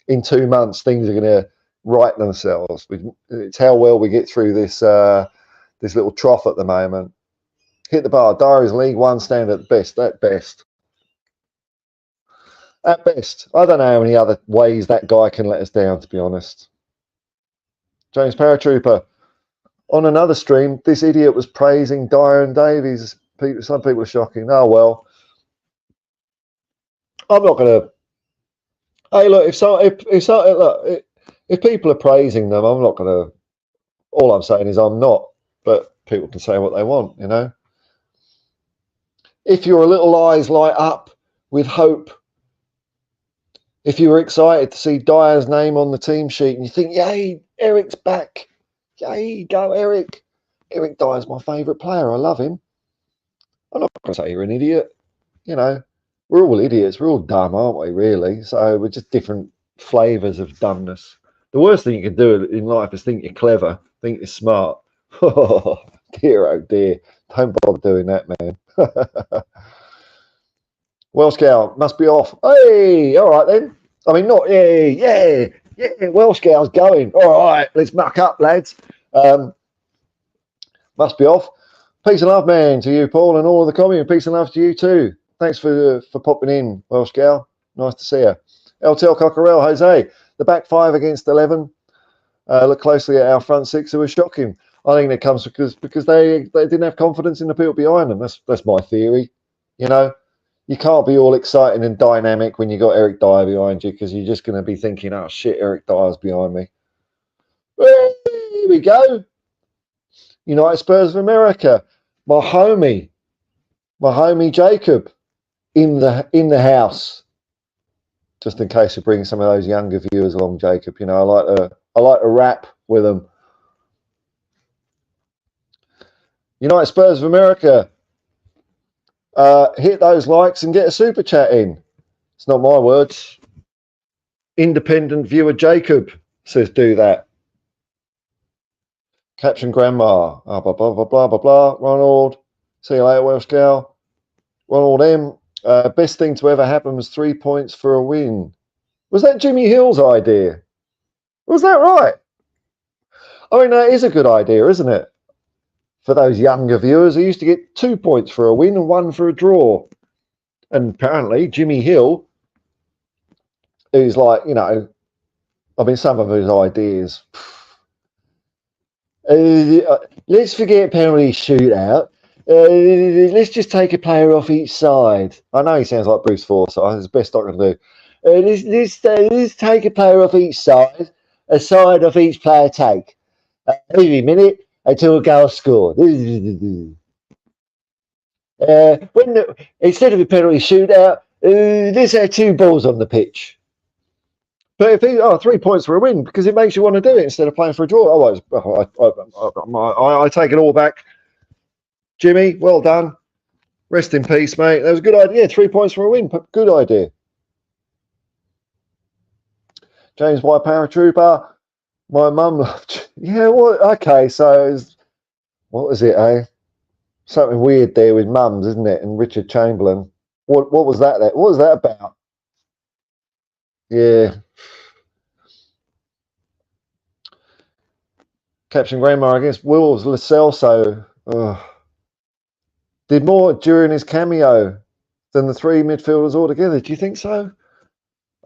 in 2 months things are going to right themselves. It's how well we get through this this little trough at the moment. Hit the bar. Diary's League One standard at best. At best. At best. I don't know how many other ways that guy can let us down, to be honest. James Paratrooper. On another stream, this idiot was praising Dyer and Davies. Some people are shocking. Oh, well. I'm not going to... Hey, look, if people are praising them, I'm not going to... All I'm saying is I'm not. But people can say what they want, you know. If your little eyes light up with hope, if you were excited to see Dyer's name on the team sheet and you think, yay, Eric's back. Yay, go Eric. Eric Dyer's my favourite player. I love him. I'm not going to say you're an idiot. You know, we're all idiots. We're all dumb, aren't we, really? So we're just different flavours of dumbness. The worst thing you can do in life is think you're clever, think you're smart. Oh, dear. Don't bother doing that, man. Welsh Gal must be off. Hey, all right then. I mean, not yeah. Welsh Gal's going. All right, let's muck up, lads. Must be off. Peace and love, man, to you, Paul, and all of the community. Peace and love to you too. Thanks for popping in, Welsh Gal. Nice to see you. LTL Cockerell, Jose. The back five against 11. Look closely at our front six, who was shocking. I think that comes because they didn't have confidence in the people behind them. That's my theory. You know, you can't be all exciting and dynamic when you got Eric Dyer behind you because you're just going to be thinking, oh shit, Eric Dyer's behind me. Here we go. United Spurs of America. My homie Jacob in the house. Just in case you bring some of those younger viewers along, Jacob. You know, I like to rap with them. United Spurs of America. Hit those likes and get a super chat in. It's not my words. Independent viewer Jacob says do that. Caption Grandma. Blah, blah, blah, blah, blah, blah. Ronald. See you later, Welsh Gal. Ronald M. Best thing to ever happen was 3 points for a win. Was that Jimmy Hill's idea? Was that right? I mean, that is a good idea, isn't it? For those younger viewers, they used to get 2 points for a win and 1 for a draw. And apparently, Jimmy Hill, who's like, you know, I mean, some of his ideas. Let's forget penalty shootout. Let's just take a player off each side. I know he sounds like Bruce Forsyth. It's the best I can do. Let's take a player off each side. A side off each player take. Every minute until a goal scored. Instead of a penalty shootout, let's have 2 balls on the pitch. But if 3 points for a win, because it makes you want to do it instead of playing for a draw. I take it all back. Jimmy, well done. Rest in peace, mate. That was a good idea. 3 points for a win. Good idea. James White Paratrooper. My mum loved. Yeah, what? Okay, so what was it, eh? Something weird there with mums, isn't it? And Richard Chamberlain. What was that? What was that about? Yeah. Captain Grandma against Wolves. Lo Celso did more during his cameo than the 3 midfielders altogether. Do you think so?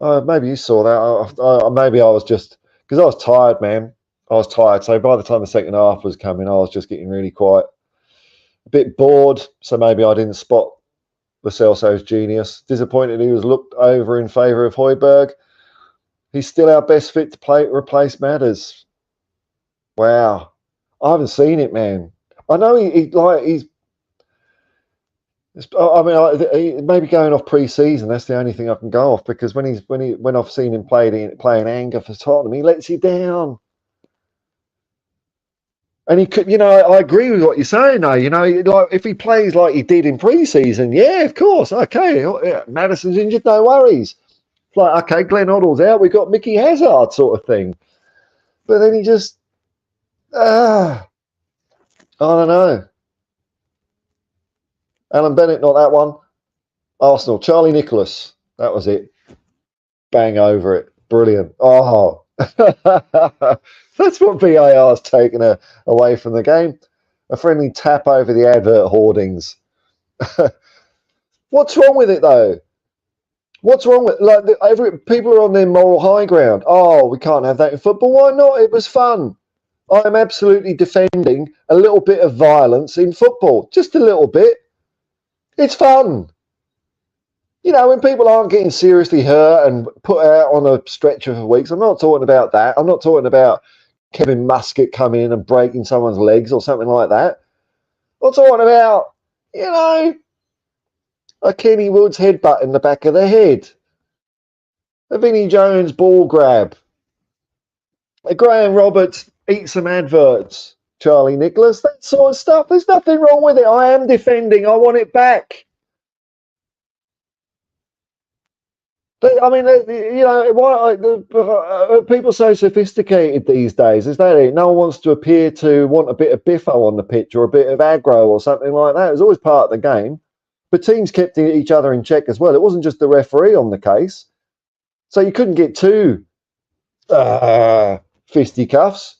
Maybe you saw that. Maybe I was just because I was tired, man. I was tired. So by the time the second half was coming, I was just getting really quite a bit bored. So maybe I didn't spot Lo Celso's genius. Disappointed he was looked over in favour of Højbjerg. He's still our best fit to replace Matters. Wow. I haven't seen it, man. I know he's. I mean, maybe going off pre-season. That's the only thing I can go off, because when I've seen him playing anger for Tottenham, he lets you down. And he could, I agree with what you're saying, though. Like if he plays like he did in pre-season, yeah, of course, okay. Maddison's injured, no worries. It's like, okay, Glenn Hoddle's out, we've got Mickey Hazard, sort of thing. But then he just, I don't know. Alan Bennett, not that one. Arsenal, Charlie Nicholas. That was it. Bang over it. Brilliant. Oh, that's what VAR's taken away from the game. A friendly tap over the advert hoardings. What's wrong with it, though? What's wrong with people are on their moral high ground? Oh, we can't have that in football. Why not? It was fun. I'm absolutely defending a little bit of violence in football. Just a little bit. It's fun. When people aren't getting seriously hurt and put out on a stretcher for weeks, I'm not talking about that. I'm not talking about Kevin Muscat coming in and breaking someone's legs or something like that. I'm talking about, a Kenny Woods headbutt in the back of the head, a Vinnie Jones ball grab, a Graham Roberts eat some adverts, Charlie Nicholas, that sort of stuff. There's nothing wrong with it. I am defending. I want it back. I mean, why people so sophisticated these days? Is that it? No one wants to appear to want a bit of biffo on the pitch or a bit of aggro or something like that. It was always part of the game. But teams kept each other in check as well. It wasn't just the referee on the case. So you couldn't get too fisticuffs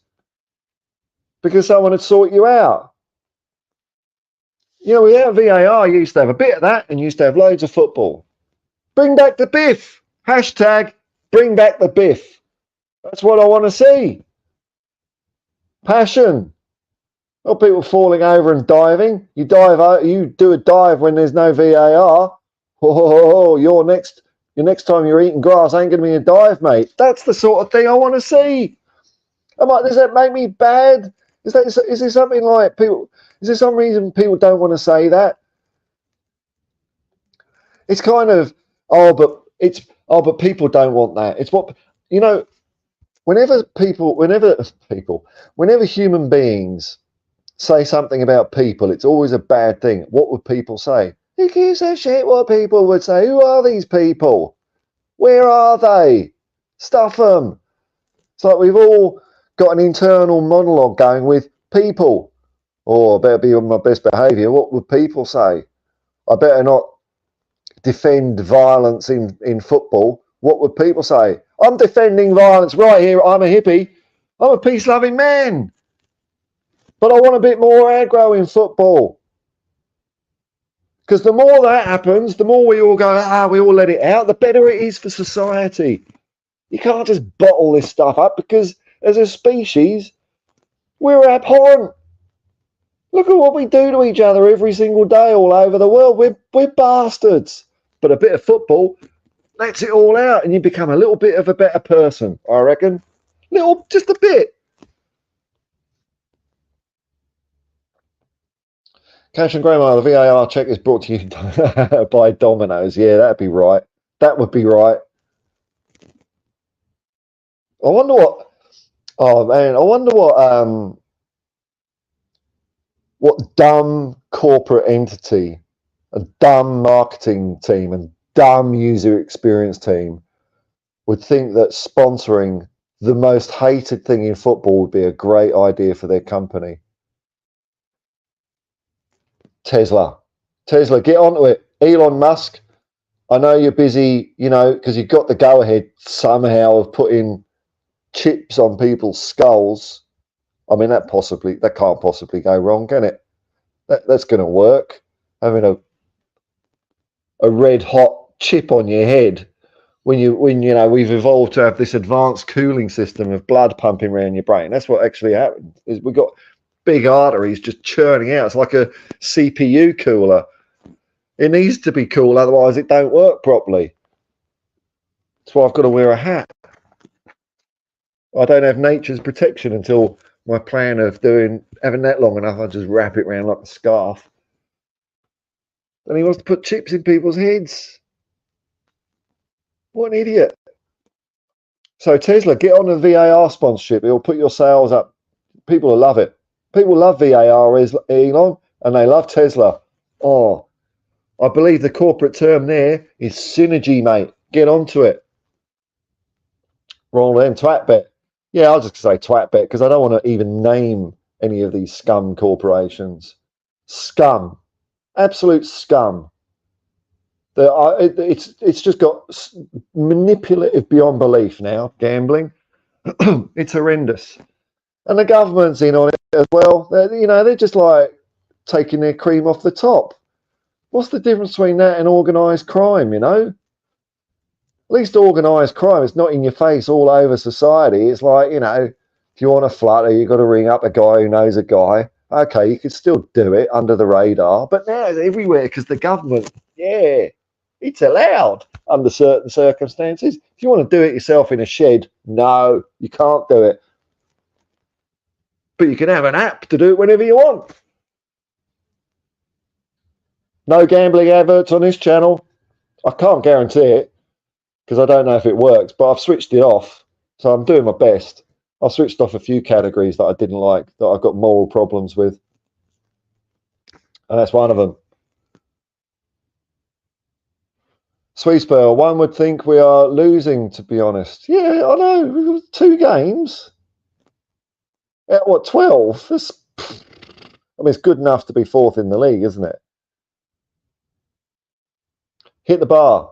because someone had sought you out. Without VAR, you used to have a bit of that and you used to have loads of football. Bring back the biff. Hashtag bring back the biff. That's what I want to see. Passion. Not people falling over and diving. You do a dive when there's no VAR. Your next time you're eating grass ain't going to be a dive, mate. That's the sort of thing I want to see. Does that make me bad? Is there something like people? Is there some reason people don't want to say that? It's kind of but people don't want that. It's what whenever human beings say something about people, it's always a bad thing. What would people say? Who gives a shit what people would say? Who are these people? Where are they? Stuff them. It's like we've all got an internal monologue going with people. I better be on my best behaviour. What would people say? I better not defend violence in football. What would people say? I'm defending violence right here. I'm a hippie. I'm a peace-loving man. But I want a bit more aggro in football. Because the more that happens, the more we all go, we all let it out, the better it is for society. You can't just bottle this stuff up because as a species, we're abhorrent. Look at what we do to each other every single day all over the world. We're bastards. But a bit of football lets it all out and you become a little bit of a better person, I reckon. Just a bit. Cash and Grandma, the VAR check is brought to you by Domino's. Yeah, that'd be right. That would be right. I wonder what dumb corporate entity, a dumb marketing team and dumb user experience team would think that sponsoring the most hated thing in football would be a great idea for their company. Tesla, get onto it. Elon Musk, I know you're busy, because you got the go-ahead somehow of putting chips on people's skulls. I mean, that can't possibly go wrong, can it? That's going to work. Having a red hot chip on your head when you know we've evolved to have this advanced cooling system of blood pumping around your brain. That's what actually happens. Is we've got big arteries just churning out. It's like a CPU cooler. It needs to be cool, otherwise it don't work properly. That's why I've got to wear a hat. I don't have nature's protection until my plan of having that long enough. I just wrap it around like a scarf. And he wants to put chips in people's heads. What an idiot. So Tesla, get on the VAR sponsorship. It'll put your sales up. People will love it. People love VAR, Elon, and they love Tesla. Oh, I believe the corporate term there is synergy, mate. Get onto it. Roll them, twatbet. Yeah, I'll just say twatbet because I don't want to even name any of these scum corporations. Scum. Absolute scum. It's just got manipulative beyond belief now, gambling. It's horrendous. And the government's in on it as well. They're just like taking their cream off the top. What's the difference between that and organised crime, At least organised crime is not in your face all over society. It's like, if you want a flutter, you've got to ring up a guy who knows a guy. Okay, you could still do it under the radar. But now it's everywhere because the government, it's allowed under certain circumstances. If you want to do it yourself in a shed, no, you can't do it. But you can have an app to do it whenever you want. No gambling adverts on this channel. I can't guarantee it because I don't know if it works, but I've switched it off. So I'm doing my best. I've switched off a few categories that I didn't like, that I've got moral problems with. And that's one of them. Sweetspur, one would think we are losing, to be honest. Yeah, I know. We've got 2 games. At what, 12? It's good enough to be 4th in the league, isn't it? Hit the bar.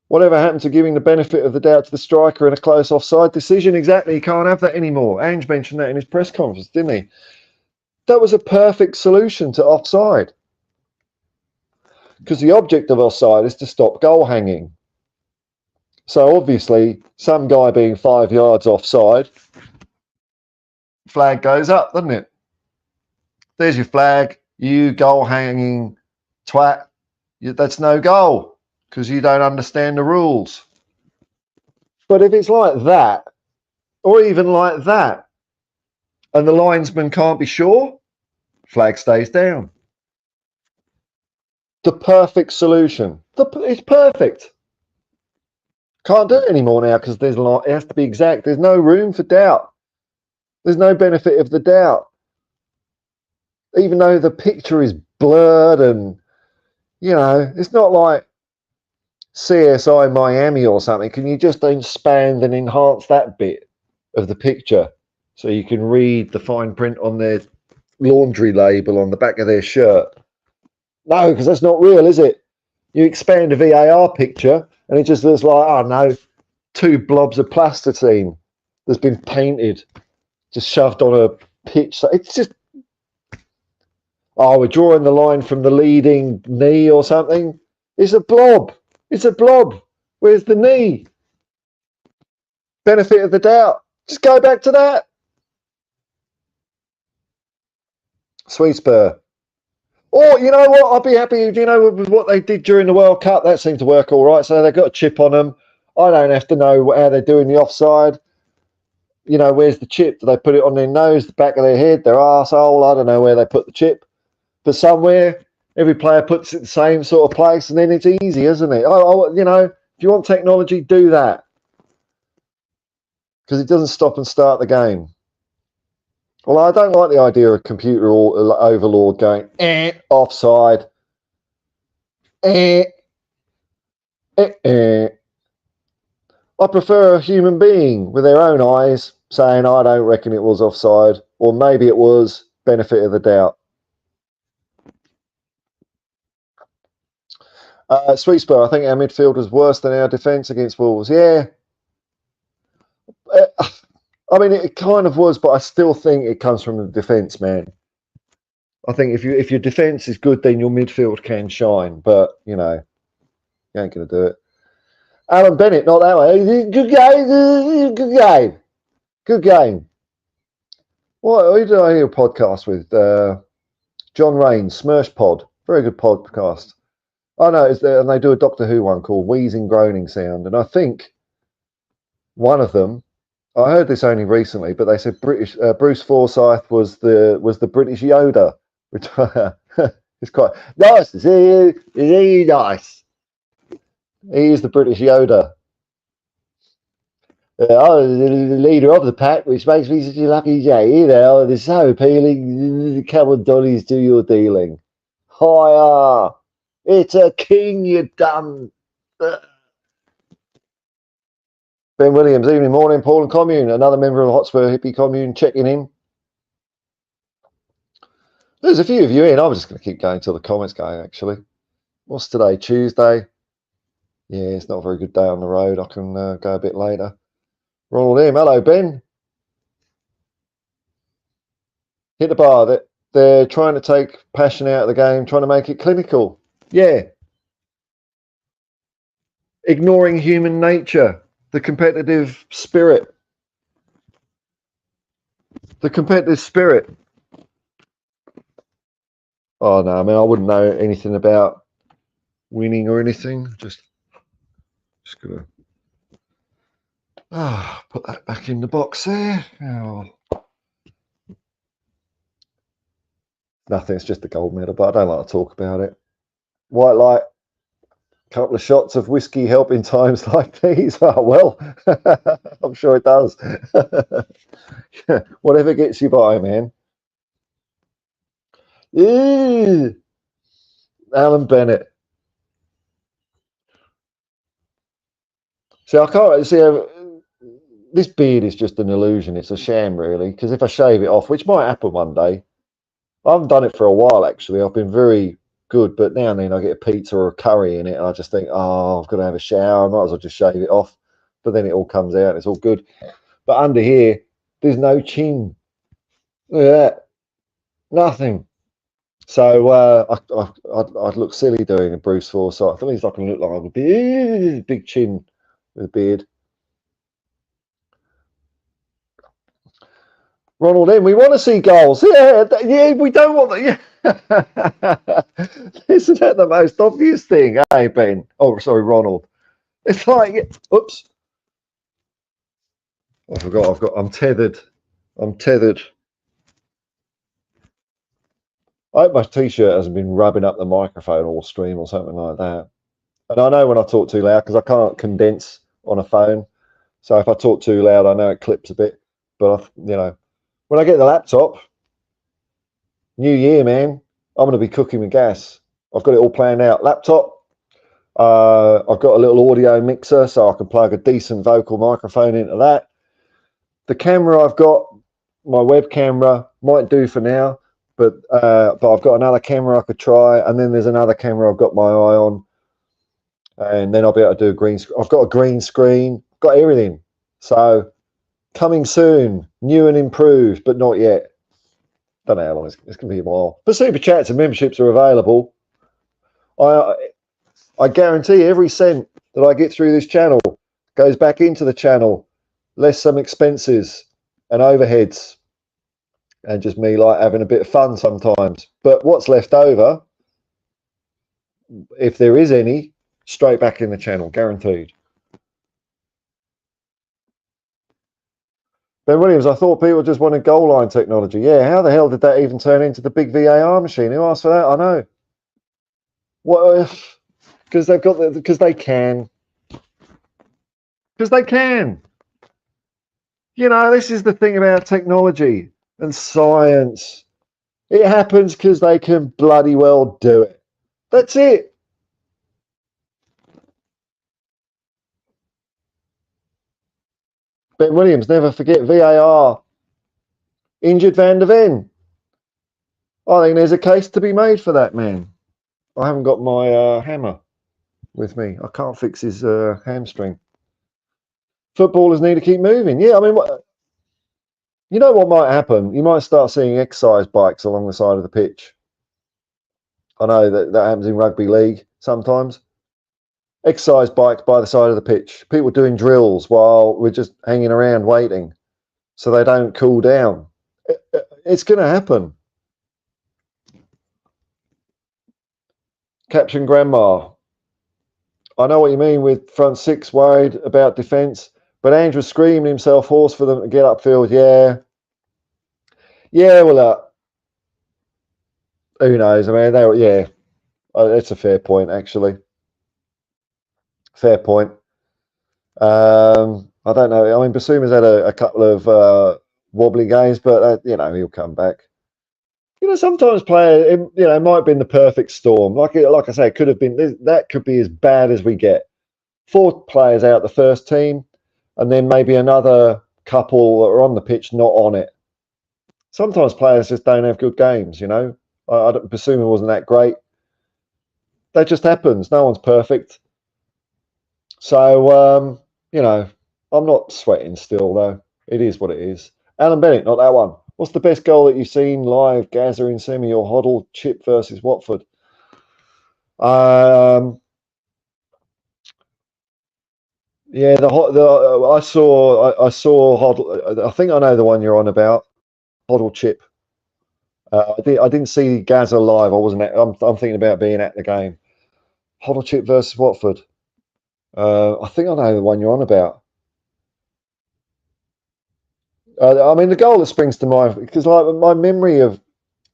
Whatever happened to giving the benefit of the doubt to the striker in a close offside decision? Exactly. You can't have that anymore. Ange mentioned that in his press conference, didn't he? That was a perfect solution to offside. Because the object of offside is to stop goal hanging. So obviously, some guy being 5 yards offside, flag goes up, doesn't it? There's your flag. You goal hanging twat. That's no goal because you don't understand the rules. But if it's like that, or even like that, and the linesman can't be sure, flag stays down. The perfect solution. It's perfect. Can't do it anymore now because it has to be exact. There's no room for doubt. There's no benefit of the doubt. Even though the picture is blurred and, it's not like CSI Miami or something. Can you just expand and enhance that bit of the picture so you can read the fine print on their laundry label on the back of their shirt? No, because that's not real, is it? You expand a VAR picture and it just looks like, oh no, 2 blobs of plasticine that's been painted, just shoved on a pitch. So it's just, we're drawing the line from the leading knee or something. It's a blob. It's a blob. Where's the knee? Benefit of the doubt. Just go back to that. Sweetspur. Or, you know what? I'd be happy, with what they did during the World Cup. That seemed to work all right. So they've got a chip on them. I don't have to know how they're doing the offside. Where's the chip? Do they put it on their nose, the back of their head, their arsehole? I don't know where they put the chip. But somewhere, every player puts it in the same sort of place, and then it's easy, isn't it? If you want technology, do that. Because it doesn't stop and start the game. Well, I don't like the idea of computer overlord going, offside. I prefer a human being with their own eyes saying, I don't reckon it was offside, or maybe it was, benefit of the doubt. Sweetspur, I think our midfield was worse than our defence against Wolves. Yeah. It kind of was, but I still think it comes from the defence, man. I think if your defence is good, then your midfield can shine. But, you ain't going to do it. Alan Bennett, not that way. Good game. Good game. Good game. Who did I hear a podcast with? John Raines, Smirsh Pod. Very good podcast. I know, and they do a Doctor Who one called Wheezing Groaning Sound. And I think one of them, I heard this only recently, but they said Bruce Forsyth was the British Yoda, which is quite nice to see you. Really nice. He is the British Yoda. I'm the leader of the pack, which makes me such a lucky day. You know, they're so appealing. Come on, dollies, do your dealing. Hiya! It's a king, you dumb. Ben Williams, evening, morning, Paul and Commune. Another member of the Hotspur Hippie Commune checking in. There's a few of you in. I'm just going to keep going till the comments go, actually. What's today? Tuesday? Yeah, it's not a very good day on the road. I can go a bit later. Ronald M. Hello, Ben. Hit the bar. They're trying to take passion out of the game, trying to make it clinical. Yeah. Ignoring human nature, the competitive spirit. The competitive spirit. Oh, no, I mean, I wouldn't know anything about winning or anything. Just going to put that back in the box there. Oh. Nothing, it's just a gold medal, but I don't like to talk about it. White light, a couple of shots of whiskey help in times like these. Oh, well, I'm sure it does. Whatever gets you by, man. Ew. Alan Bennett. See, I can't see. This beard is just an illusion. It's a sham, really. Because if I shave it off, which might happen one day, I haven't done it for a while. Actually, I've been very good, but now and then I get a pizza or a curry in it, and I just think, oh, I've got to have a shower. I might as well just shave it off. But then it all comes out. And it's all good. But under here, there's no chin. Look at that. Nothing. So I'd look silly doing a Bruce Forsyth. At least I can look like a big chin with a beard. Ronald M, we want to see goals. Yeah, we don't want that. Yeah. Isn't that the most obvious thing, eh, Ben? Oh, sorry, Ronald. It's like, oops. I forgot. I'm tethered. I hope my t-shirt hasn't been rubbing up the microphone all stream or something like that. And I know when I talk too loud because I can't condense on a phone. So if I talk too loud, I know it clips a bit. But when I get the laptop, New Year, man, I'm going to be cooking with gas. I've got it all planned out. Laptop. I've got a little audio mixer, so I can plug a decent vocal microphone into that. The camera I've got, my web camera, might do for now. But I've got another camera I could try, and then there's another camera I've got my eye on, and then I'll be able to do a green screen. I've got a green screen, got everything. So coming soon, new and improved, but not yet. Don't know how long it's going to be a while. But super chats and memberships are available. I guarantee every cent that I get through this channel goes back into the channel, less some expenses and overheads. And just me like having a bit of fun sometimes. But what's left over, if there is any, straight back in the channel, guaranteed. Ben Williams, I thought people just wanted goal line technology. Yeah, how the hell did that even turn into the big VAR machine? Who asked for that? I know. What if? Because they've got because they can. Because they can. You know, this is the thing about technology and science. It happens because they can bloody well do it. That's it. Ben Williams, never forget VAR. Injured Van der Ven. I think there's a case to be made for that man. I haven't got my hammer with me. I can't fix his hamstring. Footballers need to keep moving. Yeah, I mean, you know what might happen? You might start seeing exercise bikes along the side of the pitch. I know that happens in rugby league sometimes. exercise bikes by the side of the pitch, people doing drills while we're just hanging around waiting so they don't cool down. It's going to happen. Captain Grandma, I know what you mean with front six worried about defence, but Ange was screaming himself hoarse for them to get upfield. Yeah, well, who knows? I mean, that's a fair point, actually. Fair point. I don't know. I mean, Basuma's had a couple of wobbly games, but he'll come back. Sometimes it might have been the perfect storm. Like I say, it could have been. That could be as bad as we get. 4 players out the first team, and then maybe another couple that are on the pitch not on it. Sometimes players just don't have good games. Basuma wasn't that great. That just happens. No one's perfect. So I'm not sweating still though. It is what it is. Alan Bennett, not that one. What's the best goal that you've seen live, Gaza in semi or Hoddle Chip versus Watford? Yeah, I saw Hoddle. I think I know the one you're on about. Hoddle Chip. I didn't see Gaza live. I wasn't. I'm thinking about being at the game. Hoddle Chip versus Watford. I think I know the one you're on about. I mean, the goal that springs to mind, because like my memory of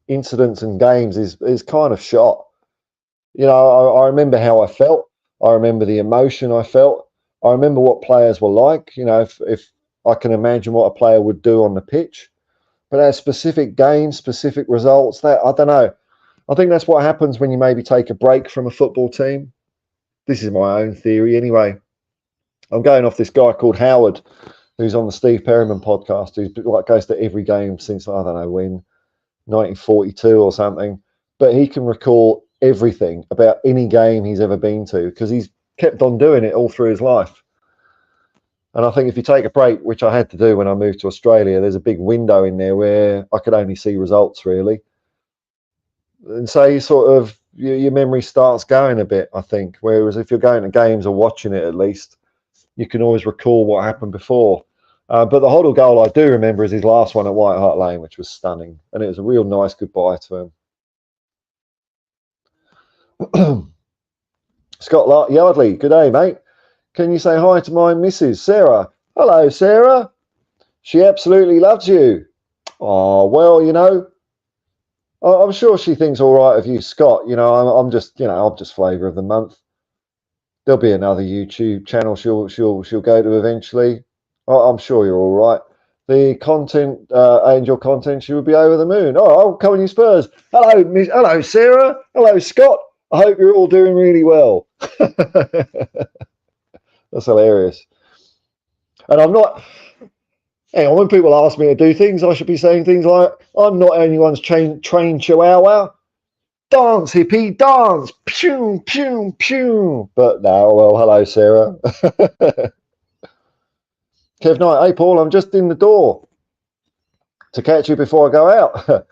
incidents and games is kind of shot. I remember how I felt. I remember the emotion I felt. I remember what players were like. If I can imagine what a player would do on the pitch. But as specific games, specific results, that I don't know. I think that's what happens when you maybe take a break from a football team. This is my own theory anyway. I'm going off this guy called Howard, who's on the Steve Perryman podcast, who goes to every game since, I don't know when, 1942 or something. But he can recall everything about any game he's ever been to because he's kept on doing it all through his life. And I think if you take a break, which I had to do when I moved to Australia, there's a big window in there where I could only see results, really. And so you sort of, your memory starts going a bit, I think. Whereas if you're going to games or watching it at least, you can always recall what happened before. But the Hoddle goal I do remember is his last one at White Hart Lane, which was stunning. And it was a real nice goodbye to him. Scott Yardley, good day, mate. Can you say hi to my missus, Sarah? Hello, Sarah. She absolutely loves you. Oh, well, I'm sure she thinks all right of you, Scott. I'm just flavour of the month. There'll be another YouTube channel she'll go to eventually. I'm sure you're all right. The content, Angel content, she would be over the moon. Oh, come on, you Spurs. Hello, Sarah. Hello, Scott. I hope you're all doing really well. That's hilarious. And I'm not. Hang on, when people ask me to do things, I should be saying things like, I'm not anyone's trained chihuahua. Dance, hippie, dance. Pew, pew, pew. But no, well, hello, Sarah. Kev Knight, hey, Paul, I'm just in the door to catch you before I go out.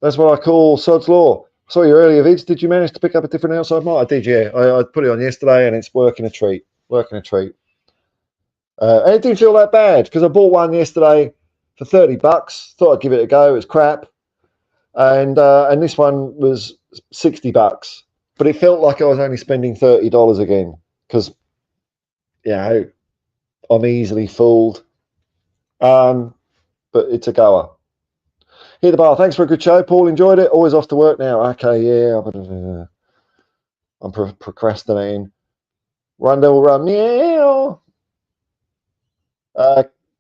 That's what I call Sod's Law. Saw your earlier vids. Did you manage to pick up a different outside mic? I did, yeah. I put it on yesterday and it's working a treat. And it didn't feel that bad because I bought one yesterday for $30. Thought I'd give it a go. It was crap. And this one was $60. But it felt like I was only spending $30 again because, I'm easily fooled. But it's a goer. Hit the bar. Thanks for a good show, Paul. Enjoyed it. Always off to work now. Okay, yeah. I'm procrastinating. Run, devil, run. Meow.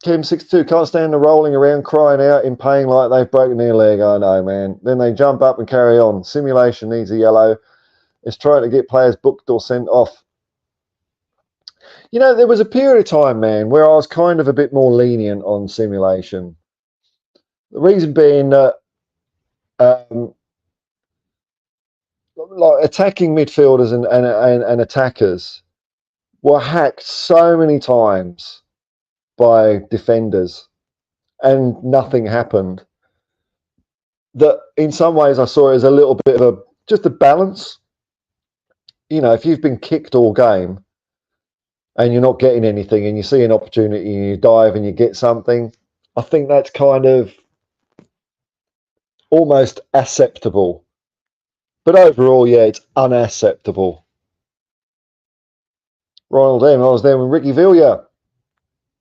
Kim62, can't stand the rolling around crying out in pain like they've broken their leg. I know, man. Then they jump up and carry on. Simulation needs a yellow. It's trying to get players booked or sent off. There was a period of time, man, where I was kind of a bit more lenient on simulation. The reason being that like attacking midfielders and attackers were hacked so many times by defenders and nothing happened, that in some ways I saw it as a little bit of just a balance. you know, if you've been kicked all game and you're not getting anything and you see an opportunity and you dive and you get something, I think that's kind of almost acceptable. But overall, yeah, it's unacceptable. Ronald M, I was there when Ricky Villiers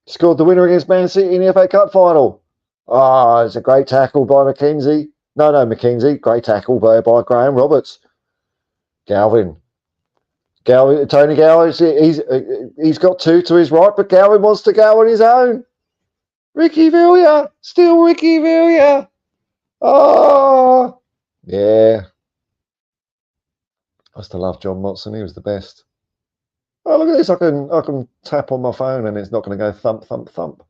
scored the winner against Man City in the FA Cup final. Ah, it's a great tackle by McKenzie. No, McKenzie. Great tackle by Graham Roberts. Tony Galvin, he's got two to his right, but Galvin wants to go on his own. Ricky Villiers, still Ricky Villiers. Oh, yeah. I used to love John Motson. He was the best. Oh, look at this. I can tap on my phone and it's not going to go thump, thump, thump.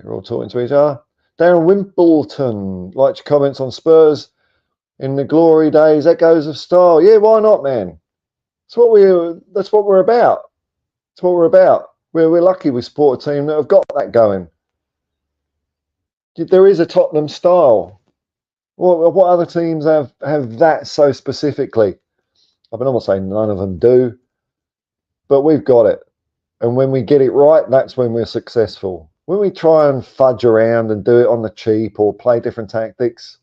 You're all talking to each other. Darren Wimbledon, like your comments on Spurs in the glory days, echoes of style. Yeah, why not, man? That's what we're about. That's what we're about. We're lucky we support a team that have got that going. There is a Tottenham style. What other teams have that so specifically? I mean, I'm not saying none of them do, but we've got it. And when we get it right, that's when we're successful. When we try and fudge around and do it on the cheap or play different tactics,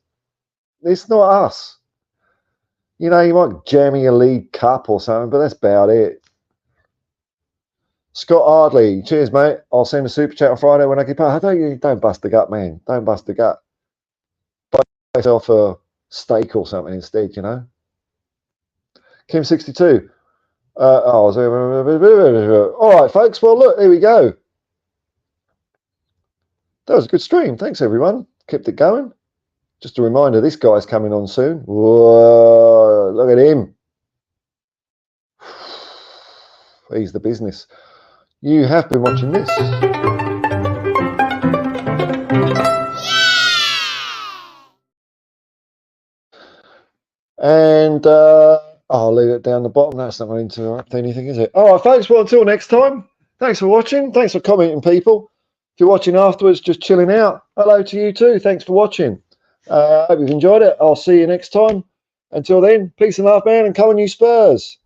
it's not us. You know, you might jam me a League Cup or something, but that's about it. Scott Ardley, cheers, mate. I'll send a super chat on Friday when I get back. Don't bust the gut, man. Don't bust the gut. Buy yourself a steak or something instead, you know. Kim62. All right, folks. Well, look, here we go. That was a good stream. Thanks, everyone. Kept it going. Just a reminder, this guy's coming on soon. Whoa, look at him. He's the business. You have been watching this. And I'll leave it down the bottom. That's not going to interrupt anything, is it? All right, folks. Well, until next time, thanks for watching. Thanks for commenting, people. If you're watching afterwards, just chilling out, hello to you too. Thanks for watching. Hope you've enjoyed it. I'll see you next time. Until then, peace and love, man, and come on, you Spurs.